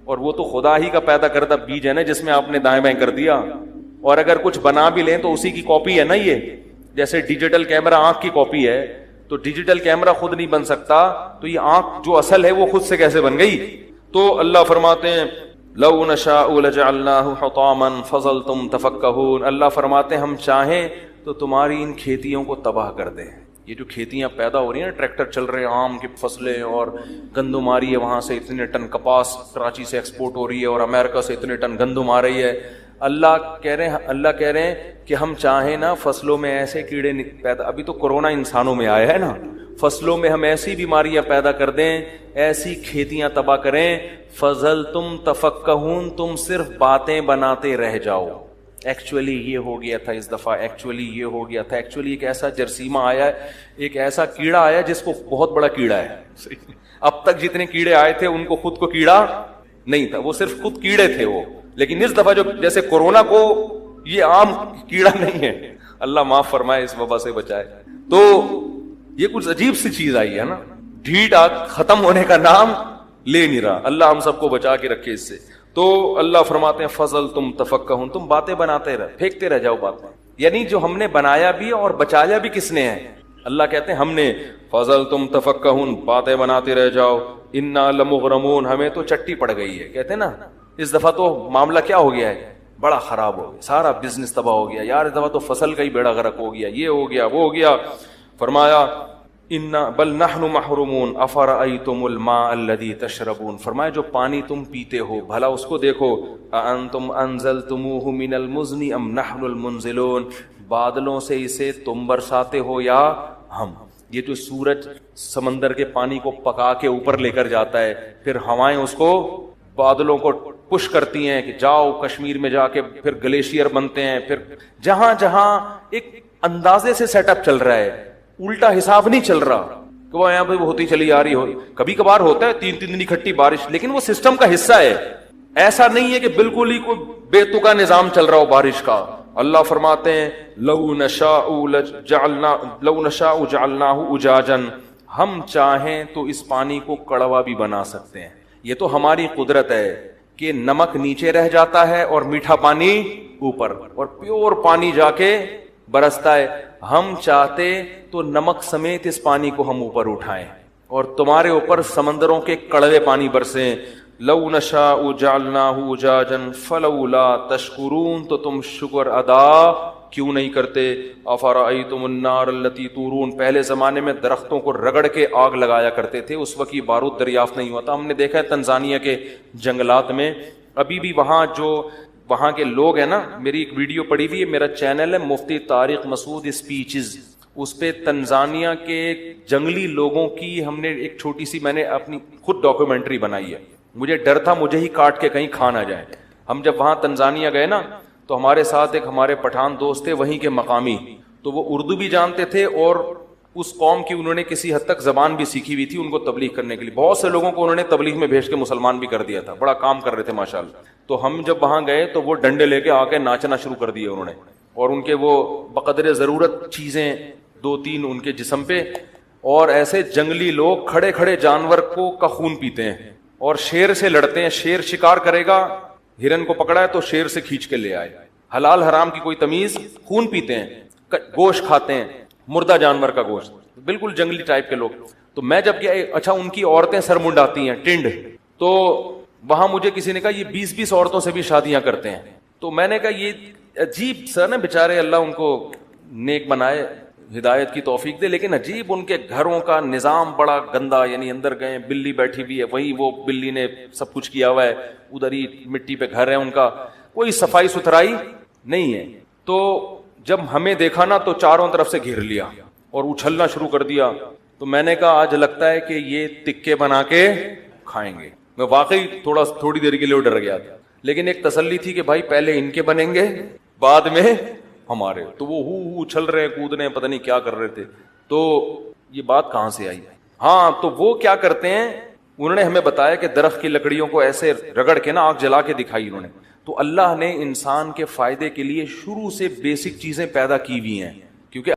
اور وہ تو خدا ہی کا پیدا کردہ بیج ہے نا جس میں آپ نے دائیں بائیں کر دیا. اور اگر کچھ بنا بھی لیں تو اسی کی کاپی ہے نا یہ, جیسے ڈیجیٹل کیمرہ آنکھ کی کاپی ہے, تو ڈیجیٹل کیمرہ خود نہیں بن سکتا, تو یہ آنکھ جو اصل ہے وہ خود سے کیسے بن گئی. تو اللہ فرماتے ہیں لو نشاء لجعلناہ حطاما فظلتم تفکہون, اللہ فرماتے ہیں ہم چاہیں تو تمہاری ان کھیتیوں کو تباہ کر دیں. یہ جو کھیتیاں پیدا ہو رہی ہیں, ٹریکٹر چل رہے ہیں, آم کی فصلیں, اور گندم آ رہی ہے وہاں سے اتنے ٹن کپاس کراچی سے ایکسپورٹ ہو رہی ہے, اور امریکہ سے اتنے ٹن گندم آ رہی ہے. اللہ کہہ رہے ہیں کہ ہم چاہیں نا فصلوں میں ایسے کیڑے پیدا, ابھی تو کورونا انسانوں میں آیا ہے نا, فصلوں میں ہم ایسی بیماریاں پیدا کر دیں, ایسی کھیتیاں تباہ کریں, فظلتم تفکہون, تم صرف باتیں بناتے رہ جاؤ. ایکچولی یہ ہو گیا تھا اس دفعہ, ایکچولی یہ ہو گیا تھا, ایکچولی ایک ایسا جرثیمہ آیا ہے, ایک ایسا کیڑا آیا جس کو بہت بڑا کیڑا ہے. اب تک جتنے کیڑے آئے تھے ان کو خود کو کیڑا نہیں تھا, وہ صرف خود کیڑے تھے وہ, لیکن اس دفعہ جو جیسے کورونا کو یہ عام کیڑا نہیں ہے, اللہ معاف فرمائے اس وبا سے بچائے. تو یہ کچھ عجیب سی چیز آئی ہے نا, ڈھیٹ ختم ہونے کا نام لے نہیں رہا, اللہ ہم سب کو بچا کے رکھے اس سے. تو اللہ فرماتے ہیں فضل تم تفکہون, تم باتیں بناتے رہ, پھینکتے رہ جاؤ باتیں, یعنی جو ہم نے بنایا بھی اور بچایا بھی کس نے ہے, اللہ کہتے ہیں ہم نے. فضل تم تفکہون, باتیں بناتے رہ جاؤ. انا لمغرمون, ہمیں تو چٹی پڑ گئی ہے, کہتے ہیں نا اس دفعہ تو معاملہ کیا ہو گیا ہے, بڑا خراب ہو گیا, سارا بزنس تباہ ہو گیا یار, اس دفعہ تو فصل کا ہی بیڑا غرق ہو گیا, یہ ہو گیا وہ ہو گیا. فرمایا انا بل نحن محرومون افرأیتم الماء الذی تشربون, فرمایا جو پانی تم پیتے ہو بھلا اس کو دیکھو, اانتم انزلتموہ من المزن ام نحن المنزلون, بادلوں سے اسے تم برساتے ہو یا ہم. یہ جو سورج سمندر کے پانی کو پکا کے اوپر لے کر جاتا ہے, پھر ہوائیں اس کو بادلوں کو پش کرتی ہیں کہ جاؤ کشمیر میں جا کے, پھر گلیشیئر بنتے ہیں, پھر جہاں جہاں ایک اندازے سے سیٹ اپ چل رہا ہے, الٹا حساب نہیں چل رہا کہ وہ یہاں پہ وہ ہوتی چلی آ رہی ہو. کبھی کبھار ہوتا ہے 3 دن اکٹھی بارش, لیکن وہ سسٹم کا حصہ ہے, ایسا نہیں ہے کہ بالکل ہی کوئی بے تکا نظام چل رہا ہو بارش کا. اللہ فرماتے ہیں لو نشاء جعلناہ اجاجا, ہم چاہیں تو اس پانی کو کڑوا بھی بنا سکتے ہیں. یہ تو ہماری قدرت ہے کہ نمک نیچے رہ جاتا ہے اور میٹھا پانی اوپر, اور پیور پانی جا کے برستا ہے. ہم چاہتے تو نمک سمیت اس پانی کو ہم اوپر اٹھائیں اور تمہارے اوپر سمندروں کے کڑوے پانی برسیں. لو نشاء جعلناہ اجاجا فلولا تشکرون, تو تم شکر ادا کیوں نہیں کرتے. افرأیتم النار التی تورون, پہلے زمانے میں درختوں کو رگڑ کے آگ لگایا کرتے تھے, اس وقت یہ بارود دریافت نہیں ہوا تھا. ہم نے دیکھا ہے تنزانیہ کے جنگلات میں ابھی بھی وہاں کے لوگ ہیں نا, میری ایک ویڈیو پڑی ہوئی ہے, میرا چینل ہے مفتی طارق مسعود اسپیچز, اس پہ تنزانیہ کے جنگلی لوگوں کی ہم نے ایک چھوٹی سی, میں نے اپنی خود ڈاکیومنٹری بنائی ہے. مجھے ڈر تھا مجھے ہی کاٹ کے کہیں کھا نہ جائے. ہم جب وہاں تنزانیہ گئے نا تو ہمارے ساتھ ایک ہمارے پٹھان دوست تھے وہیں کے مقامی, تو وہ اردو بھی جانتے تھے اور اس قوم کی انہوں نے کسی حد تک زبان بھی سیکھی ہوئی تھی ان کو تبلیغ کرنے کے لیے. بہت سے لوگوں کو انہوں نے تبلیغ میں بھیج کے مسلمان بھی کر دیا تھا, بڑا کام کر رہے تھے ماشاءاللہ. تو ہم جب وہاں گئے تو وہ ڈنڈے لے کے آ کے ناچنا شروع کر دیے انہوں نے, اور ان کے وہ بقدر ضرورت چیزیں 2-3 ان کے جسم پہ, اور ایسے جنگلی لوگ کھڑے کھڑے جانور کا خون پیتے ہیں اور شیر سے لڑتے ہیں. شیر شکار کرے گا, ہرن کو پکڑا ہے تو شیر سے کھینچ کے لے آئے. حلال حرام کی کوئی تمیز, خون پیتے ہیں, گوشت کھاتے ہیں, مردہ جانور کا گوشت, بالکل جنگلی ٹائپ کے لوگ. تو میں جب گیا, اچھا ان کی عورتیں سر منڈاتی ہیں ٹنڈ, تو وہاں مجھے کسی نے کہا یہ 20-20 عورتوں سے بھی شادیاں کرتے ہیں. تو میں نے کہا یہ عجیب سر نا, بےچارے اللہ ان کو نیک بنائے, ہدایت کی توفیق دے, لیکن عجیب ان کے گھروں کا نظام بڑا گندا. یعنی اندر گئے, بلی بیٹھی ہوئی ہے, وہی وہ بلی نے سب کچھ کیا ہوا ہے, ادھر ہی مٹی پہ گھر ہے ان کا, کوئی صفائی ستھرائی نہیں ہے. تو جب ہمیں دیکھا نا تو چاروں طرف سے گھیر لیا اور اچھلنا شروع کر دیا. تو میں نے کہا آج لگتا ہے کہ یہ تکے بنا کے کھائیں گے. میں واقعی تھوڑی دیر کے لیے ڈر گیا تھا, لیکن ایک تسلی تھی کہ بھائی پہلے ان کے بنیں گے بعد میں ہمارے. تو وہ اچھل رہے, کود رہے, پتہ نہیں کیا کر رہے تھے. تو یہ بات کہاں سے آئی؟ ہاں, تو وہ کیا کرتے ہیں, انہوں نے ہمیں بتایا کہ درخت کی لکڑیوں کو ایسے رگڑ کے نا آگ جلا کے دکھائی انہوں نے. تو اللہ نے انسان کے فائدے کے لیے شروع سے بیسک چیزیں پیدا کی ہوئی ہیں.